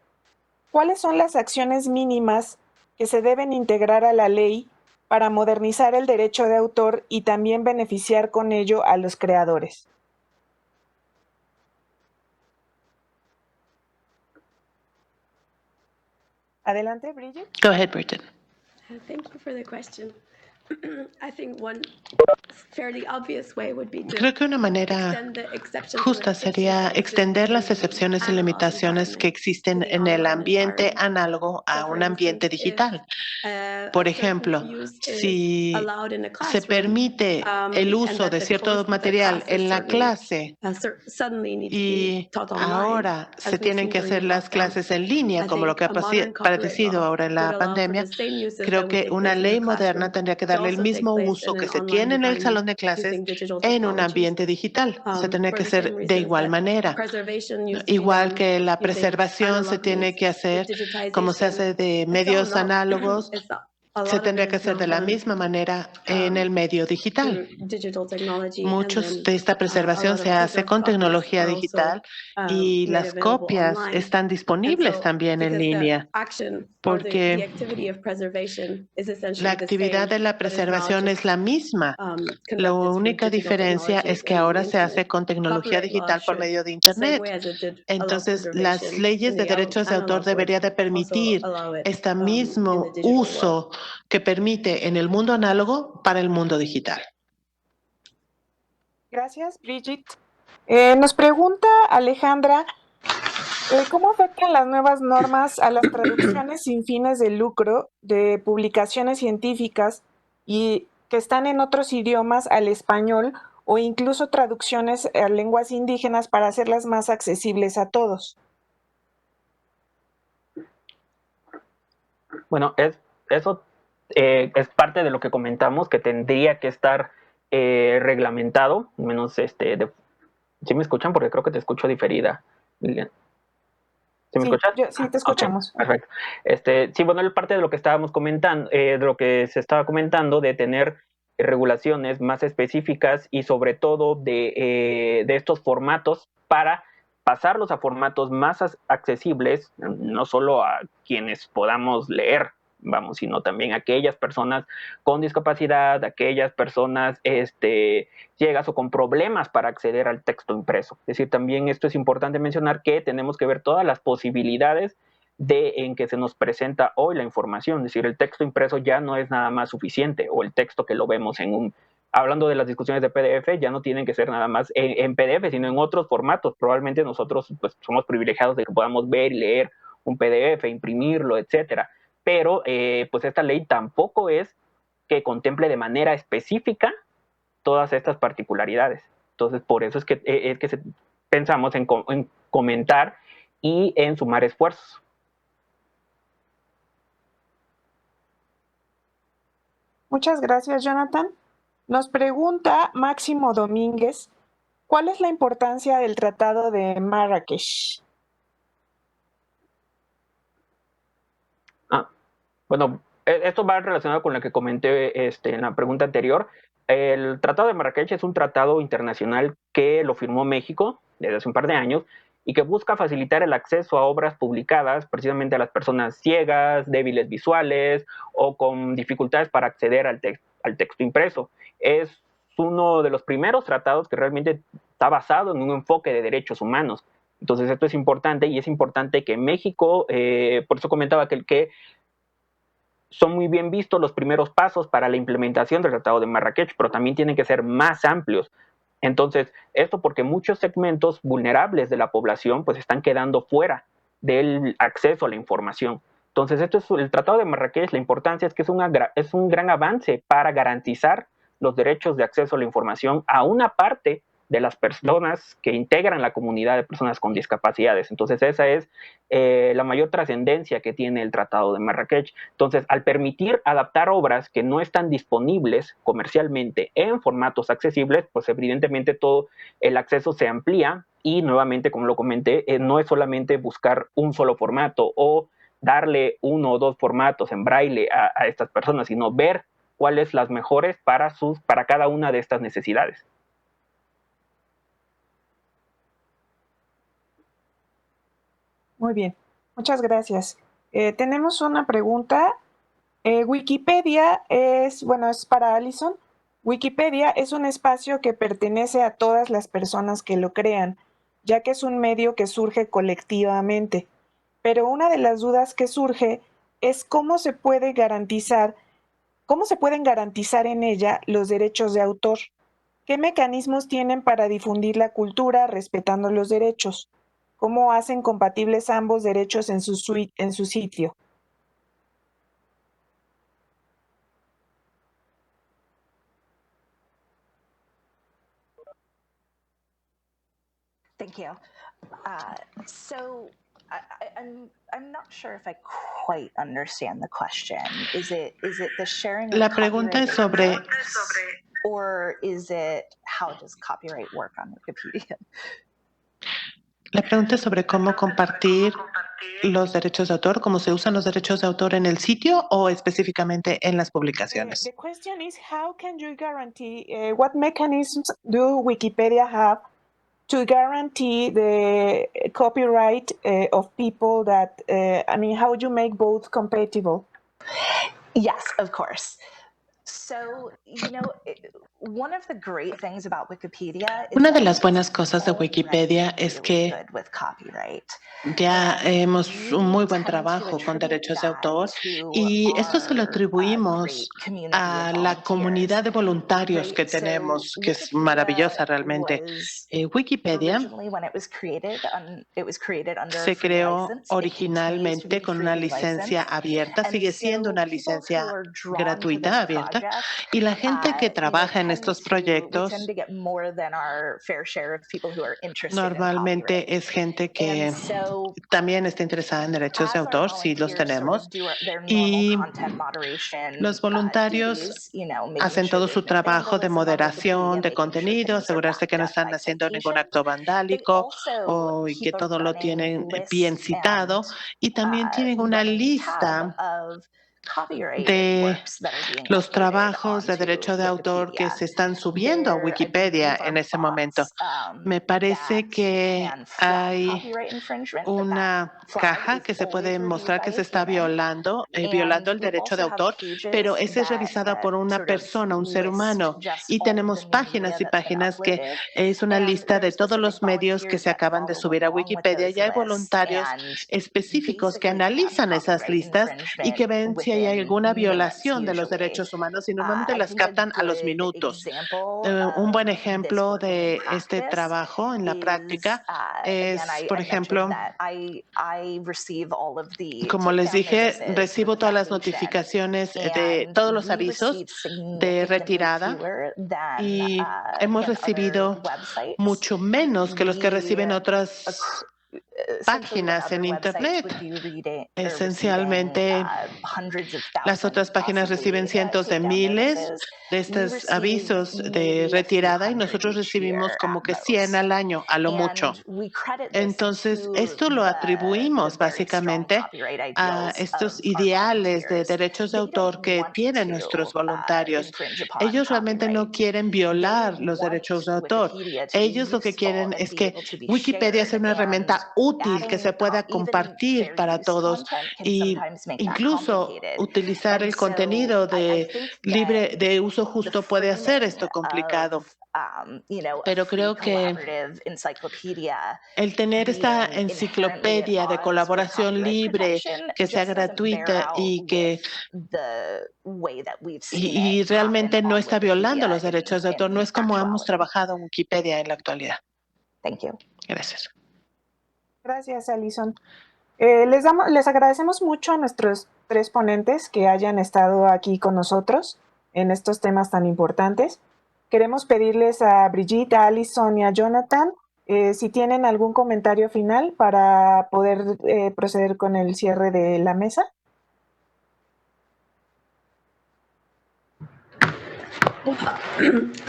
¿Cuáles son las acciones mínimas que se deben integrar a la ley para modernizar el derecho de autor y también beneficiar con ello a los creadores? Adelante, Bridget. Go ahead, Bridget. Thank you for the question. Creo que una manera justa sería extender las excepciones y limitaciones que existen en el ambiente análogo a un ambiente digital. Por ejemplo, si se permite el uso de cierto material en la clase y ahora se tienen que hacer las clases en línea, como lo que ha padecido ahora en la pandemia, creo que una ley moderna tendría que darle el mismo uso que se tiene en el salón de clases en un ambiente digital. Se tendría que hacer de igual manera. Igual que la preservación se tiene que hacer como se hace de medios análogos, se tendría que hacer de la misma manera en el medio digital. Muchos de esta preservación se hace con tecnología digital y las copias están disponibles también en línea, porque la actividad de la preservación es la misma. La única diferencia es que ahora se hace con tecnología digital por medio de Internet. Entonces, las leyes de derechos de autor deberían de permitir este mismo uso que permite en el mundo análogo para el mundo digital. Gracias, Bridget. Nos pregunta Alejandra, ¿cómo afectan las nuevas normas a las traducciones sin fines de lucro de publicaciones científicas y que están en otros idiomas al español o incluso traducciones a lenguas indígenas para hacerlas más accesibles a todos? Bueno, eso es parte de lo que comentamos, que tendría que estar reglamentado, menos ¿sí me escuchan? Porque creo que te escucho diferida, Lilian. ¿Sí me escuchas? Sí, te escuchamos. Okay, perfecto. Sí, bueno, es parte de lo que estábamos comentando, de lo que se estaba comentando, de tener regulaciones más específicas y sobre todo de estos formatos para pasarlos a formatos más accesibles, no solo a quienes podamos leer, vamos, sino también a aquellas personas con discapacidad, aquellas personas ciegas o con problemas para acceder al texto impreso. Es decir, también esto es importante mencionar que tenemos que ver todas las posibilidades en que se nos presenta hoy la información. Es decir, el texto impreso ya no es nada más suficiente, o el texto que lo vemos hablando de las discusiones de PDF, ya no tienen que ser nada más en PDF, sino en otros formatos. Probablemente nosotros pues, somos privilegiados de que podamos ver y leer un PDF, imprimirlo, etcétera. Pero pues esta ley tampoco es que contemple de manera específica todas estas particularidades. Entonces, por eso es que pensamos en comentar y en sumar esfuerzos. Muchas gracias, Jonathan. Nos pregunta Máximo Domínguez, ¿cuál es la importancia del Tratado de Marrakech? Bueno, esto va relacionado con lo que comenté en la pregunta anterior. El Tratado de Marrakech es un tratado internacional que lo firmó México desde hace un par de años y que busca facilitar el acceso a obras publicadas precisamente a las personas ciegas, débiles visuales o con dificultades para acceder al texto impreso. Es uno de los primeros tratados que realmente está basado en un enfoque de derechos humanos. Entonces esto es importante y es importante que México, por eso comentaba que son muy bien vistos los primeros pasos para la implementación del Tratado de Marrakech, pero también tienen que ser más amplios. Entonces, esto porque muchos segmentos vulnerables de la población pues están quedando fuera del acceso a la información. Entonces, esto es el Tratado de Marrakech, la importancia es que es un gran avance para garantizar los derechos de acceso a la información a una parte de las personas que integran la comunidad de personas con discapacidades. Entonces, esa es la mayor trascendencia que tiene el Tratado de Marrakech. Entonces, al permitir adaptar obras que no están disponibles comercialmente en formatos accesibles, pues evidentemente todo el acceso se amplía y nuevamente, como lo comenté, no es solamente buscar un solo formato o darle uno o dos formatos en braille a estas personas, sino ver cuáles las mejores para cada una de estas necesidades. Muy bien, muchas gracias. Tenemos una pregunta. Wikipedia es para Alison. Wikipedia es un espacio que pertenece a todas las personas que lo crean, ya que es un medio que surge colectivamente. Pero una de las dudas que surge es cómo se puede garantizar ¿Cómo se pueden garantizar en ella los derechos de autor? ¿Qué mecanismos tienen para difundir la cultura respetando los derechos? ¿Cómo hacen compatibles ambos derechos en su sitio? Thank you. So I'm not sure if I quite understand the question. Is it the sharing of La pregunta es sobre or is it how does copyright work on Wikipedia? La pregunta es sobre cómo compartir los derechos de autor, cómo se usan los derechos de autor en el sitio o específicamente en las publicaciones. The question is, how can you guarantee, what mechanisms do Wikipedia have to guarantee the copyright of people that, how you make both compatible? Yes, of course. So, one of the great things about Wikipedia is Una de las buenas cosas de Wikipedia es que ya hemos un muy buen trabajo con derechos de autor y esto se lo atribuimos a la comunidad de voluntarios que tenemos, que es maravillosa realmente. Wikipedia se creó originalmente con una licencia abierta, sigue siendo una licencia gratuita, abierta, y la gente que trabaja en estos proyectos normalmente es gente que también está interesada en derechos de autor, sí los tenemos, y los voluntarios hacen todo su trabajo de moderación de contenido, asegurarse que no están haciendo ningún acto vandálico y que todo lo tienen bien citado, y también tienen una lista de los trabajos de derecho de autor que se están subiendo a Wikipedia en ese momento. Me parece que hay una caja que se puede mostrar que se está violando el derecho de autor, pero ese es revisado por una persona, un ser humano, y tenemos páginas y páginas que es una lista de todos los medios que se acaban de subir a Wikipedia y hay voluntarios específicos que analizan esas listas y que ven si hay alguna violación de los derechos humanos y normalmente las captan a los minutos. Un buen ejemplo de este trabajo en la práctica es, por ejemplo, como les dije, recibo todas las notificaciones de todos los avisos de retirada y hemos recibido mucho menos que los que reciben otras páginas en Internet. Esencialmente, las otras páginas reciben cientos de miles de estos avisos de retirada y nosotros recibimos como que 100 al año, a lo mucho. Entonces, esto lo atribuimos básicamente a estos ideales de derechos de autor que tienen nuestros voluntarios. Ellos realmente no quieren violar los derechos de autor. Ellos lo que quieren es que Wikipedia sea una herramienta útil que se pueda compartir para todos y incluso utilizar el contenido libre de uso justo puede hacer esto complicado. Pero creo que el tener esta enciclopedia de colaboración libre, que sea gratuita y que realmente no está violando los derechos de autor, no es como hemos trabajado en Wikipedia en la actualidad. Gracias. Gracias, Alison. Les agradecemos mucho a nuestros 3 ponentes que hayan estado aquí con nosotros en estos temas tan importantes. Queremos pedirles a Brigitte, a Alison y a Jonathan si tienen algún comentario final para poder proceder con el cierre de la mesa.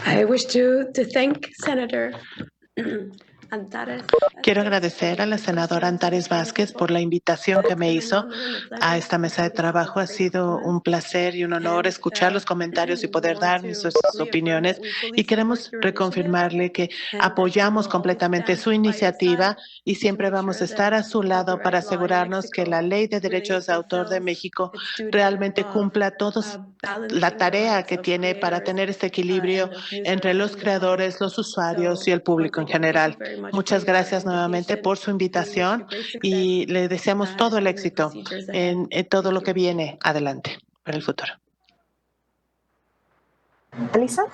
I wish to thank Senator Antares. Quiero agradecer a la senadora Antares Vázquez por la invitación que me hizo a esta mesa de trabajo. Ha sido un placer y un honor escuchar los comentarios y poder dar nuestras opiniones. Y queremos reconfirmarle que apoyamos completamente su iniciativa y siempre vamos a estar a su lado para asegurarnos que la Ley de Derechos de Autor de México realmente cumpla todos la tarea que tiene para tener este equilibrio entre los creadores, los usuarios y el público en general. Muchas gracias nuevamente por su invitación y le deseamos todo el éxito en todo lo que viene adelante para el futuro. Alison.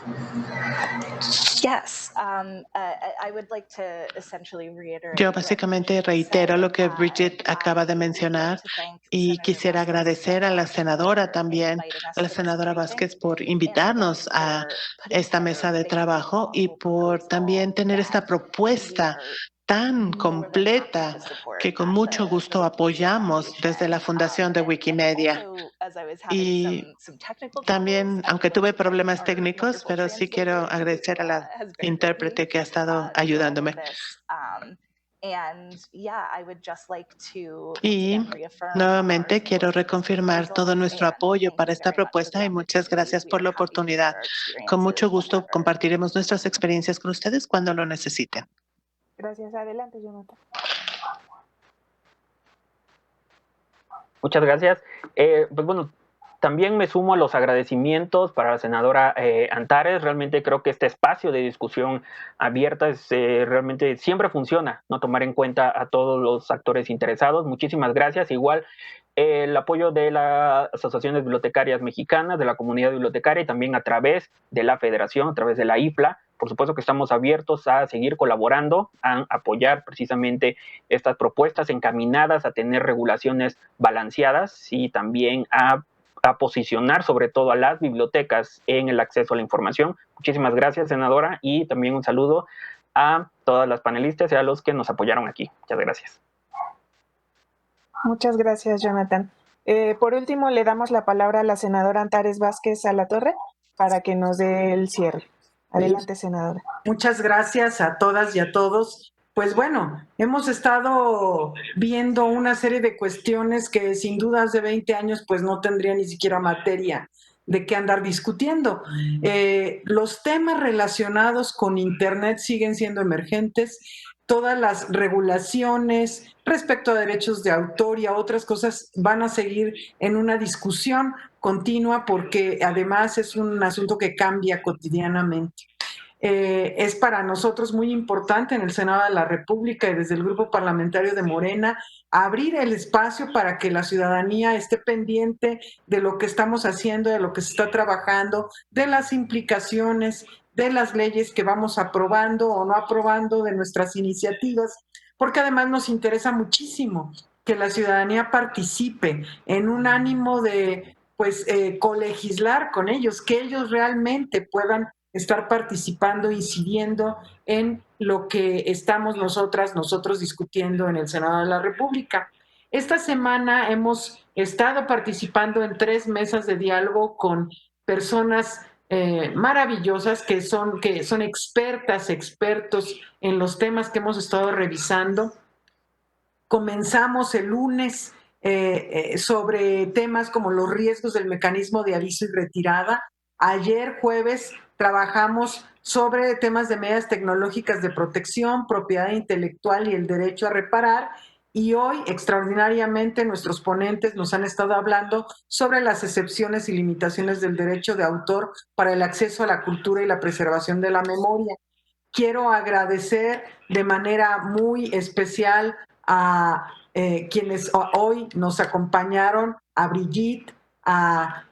Yes, I would like to essentially reiterate Yo what básicamente Bridget reitero said. lo que Bridget acaba de I would mencionar like to thank y Senator quisiera Vasquez agradecer a la for senadora también, inviting us a la to this senadora briefing, Vázquez por and invitarnos again a for putting esta together mesa de what I think is a trabajo y thoughtful por proposal también tener esta that we propuesta are tan more than happy completa to support que con at mucho the gusto Wikimedia apoyamos desde la Foundation. fundación de And Wikimedia. also, as I was having Y some technical troubles, también, I would aunque like tuve to thank problemas our técnicos, wonderful pero sí quiero translator who agradecer a la has been with me intérprete que ha estado through all of ayudándome. this. And yeah, I would just like to once Y again reaffirm nuevamente our quiero support for this reconfirmar todo proposal, nuestro and apoyo thank para you esta very much for propuesta the y muchas opportunity. gracias We por are la happy to oportunidad. share our Con mucho experiences gusto whenever. compartiremos nuestras experiencias con ustedes cuando lo necesiten. Gracias. Adelante, Jonathan. Muchas gracias. Pues bueno, también me sumo a los agradecimientos para la senadora Antares. Realmente creo que este espacio de discusión abierta realmente siempre funciona, ¿no? Tomar en cuenta a todos los actores interesados. Muchísimas gracias. Igual el apoyo de las asociaciones bibliotecarias mexicanas, de la comunidad bibliotecaria y también a través de la federación, a través de la IFLA. Por supuesto que estamos abiertos a seguir colaborando, a apoyar precisamente estas propuestas encaminadas a tener regulaciones balanceadas y también a posicionar sobre todo a las bibliotecas en el acceso a la información. Muchísimas gracias, senadora, y también un saludo a todas las panelistas y a los que nos apoyaron aquí. Muchas gracias. Muchas gracias, Jonathan. Por último, le damos la palabra a la senadora Antares Vázquez Alatorre para que nos dé el cierre. Adelante, senadora. Muchas gracias a todas y a todos. Pues bueno, hemos estado viendo una serie de cuestiones que sin duda hace 20 años pues no tendría ni siquiera materia de qué andar discutiendo. Los temas relacionados con Internet siguen siendo emergentes. Todas las regulaciones respecto a derechos de autor y a otras cosas van a seguir en una discusión continua porque además es un asunto que cambia cotidianamente. Es para nosotros muy importante en el Senado de la República y desde el Grupo Parlamentario de Morena abrir el espacio para que la ciudadanía esté pendiente de lo que estamos haciendo, de lo que se está trabajando, de las implicaciones, de las leyes que vamos aprobando o no aprobando, de nuestras iniciativas, porque además nos interesa muchísimo que la ciudadanía participe en un ánimo de colegislar con ellos, que ellos realmente puedan estar participando, incidiendo en lo que estamos nosotros discutiendo en el Senado de la República. Esta semana hemos estado participando en 3 mesas de diálogo con personas maravillosas que son expertas, expertos en los temas que hemos estado revisando. Comenzamos el lunes sobre temas como los riesgos del mecanismo de aviso y retirada. Ayer jueves trabajamos sobre temas de medidas tecnológicas de protección, propiedad intelectual y el derecho a reparar. Y hoy, extraordinariamente, nuestros ponentes nos han estado hablando sobre las excepciones y limitaciones del derecho de autor para el acceso a la cultura y la preservación de la memoria. Quiero agradecer de manera muy especial a quienes hoy nos acompañaron, a Brigitte, a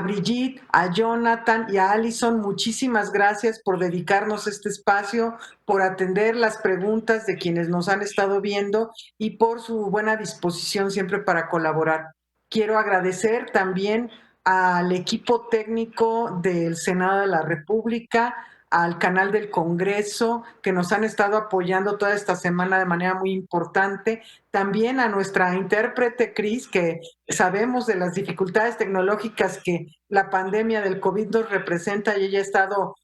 Brigitte, a Jonathan y a Alison. Muchísimas gracias por dedicarnos este espacio, por atender las preguntas de quienes nos han estado viendo y por su buena disposición siempre para colaborar. Quiero agradecer también al equipo técnico del Senado de la República, al canal del Congreso, que nos han estado apoyando toda esta semana de manera muy importante. También a nuestra intérprete, Cris, que sabemos de las dificultades tecnológicas que la pandemia del COVID nos representa y ella ha estado,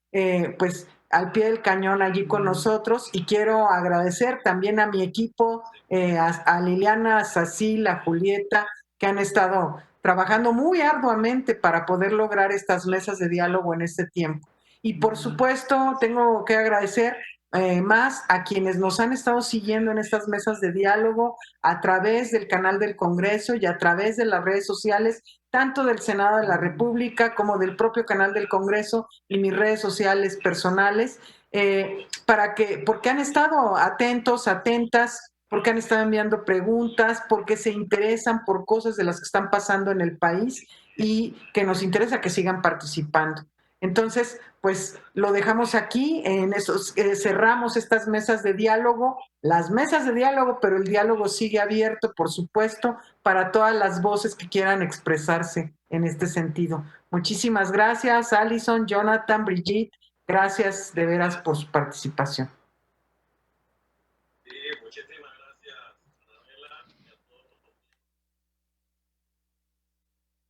al pie del cañón allí con nosotros. Y quiero agradecer también a mi equipo, a Liliana, a Sacil, a Julieta, que han estado trabajando muy arduamente para poder lograr estas mesas de diálogo en este tiempo. Y por supuesto, tengo que agradecer más a quienes nos han estado siguiendo en estas mesas de diálogo a través del canal del Congreso y a través de las redes sociales, tanto del Senado de la República como del propio canal del Congreso y mis redes sociales personales, porque han estado atentos, atentas, porque han estado enviando preguntas, porque se interesan por cosas de las que están pasando en el país. y que nos interesa que sigan participando. Entonces, pues lo dejamos aquí, cerramos estas mesas de diálogo, las mesas de diálogo, pero el diálogo sigue abierto, por supuesto, para todas las voces que quieran expresarse en este sentido. Muchísimas gracias, Alison, Jonathan, Brigitte, gracias de veras por su participación.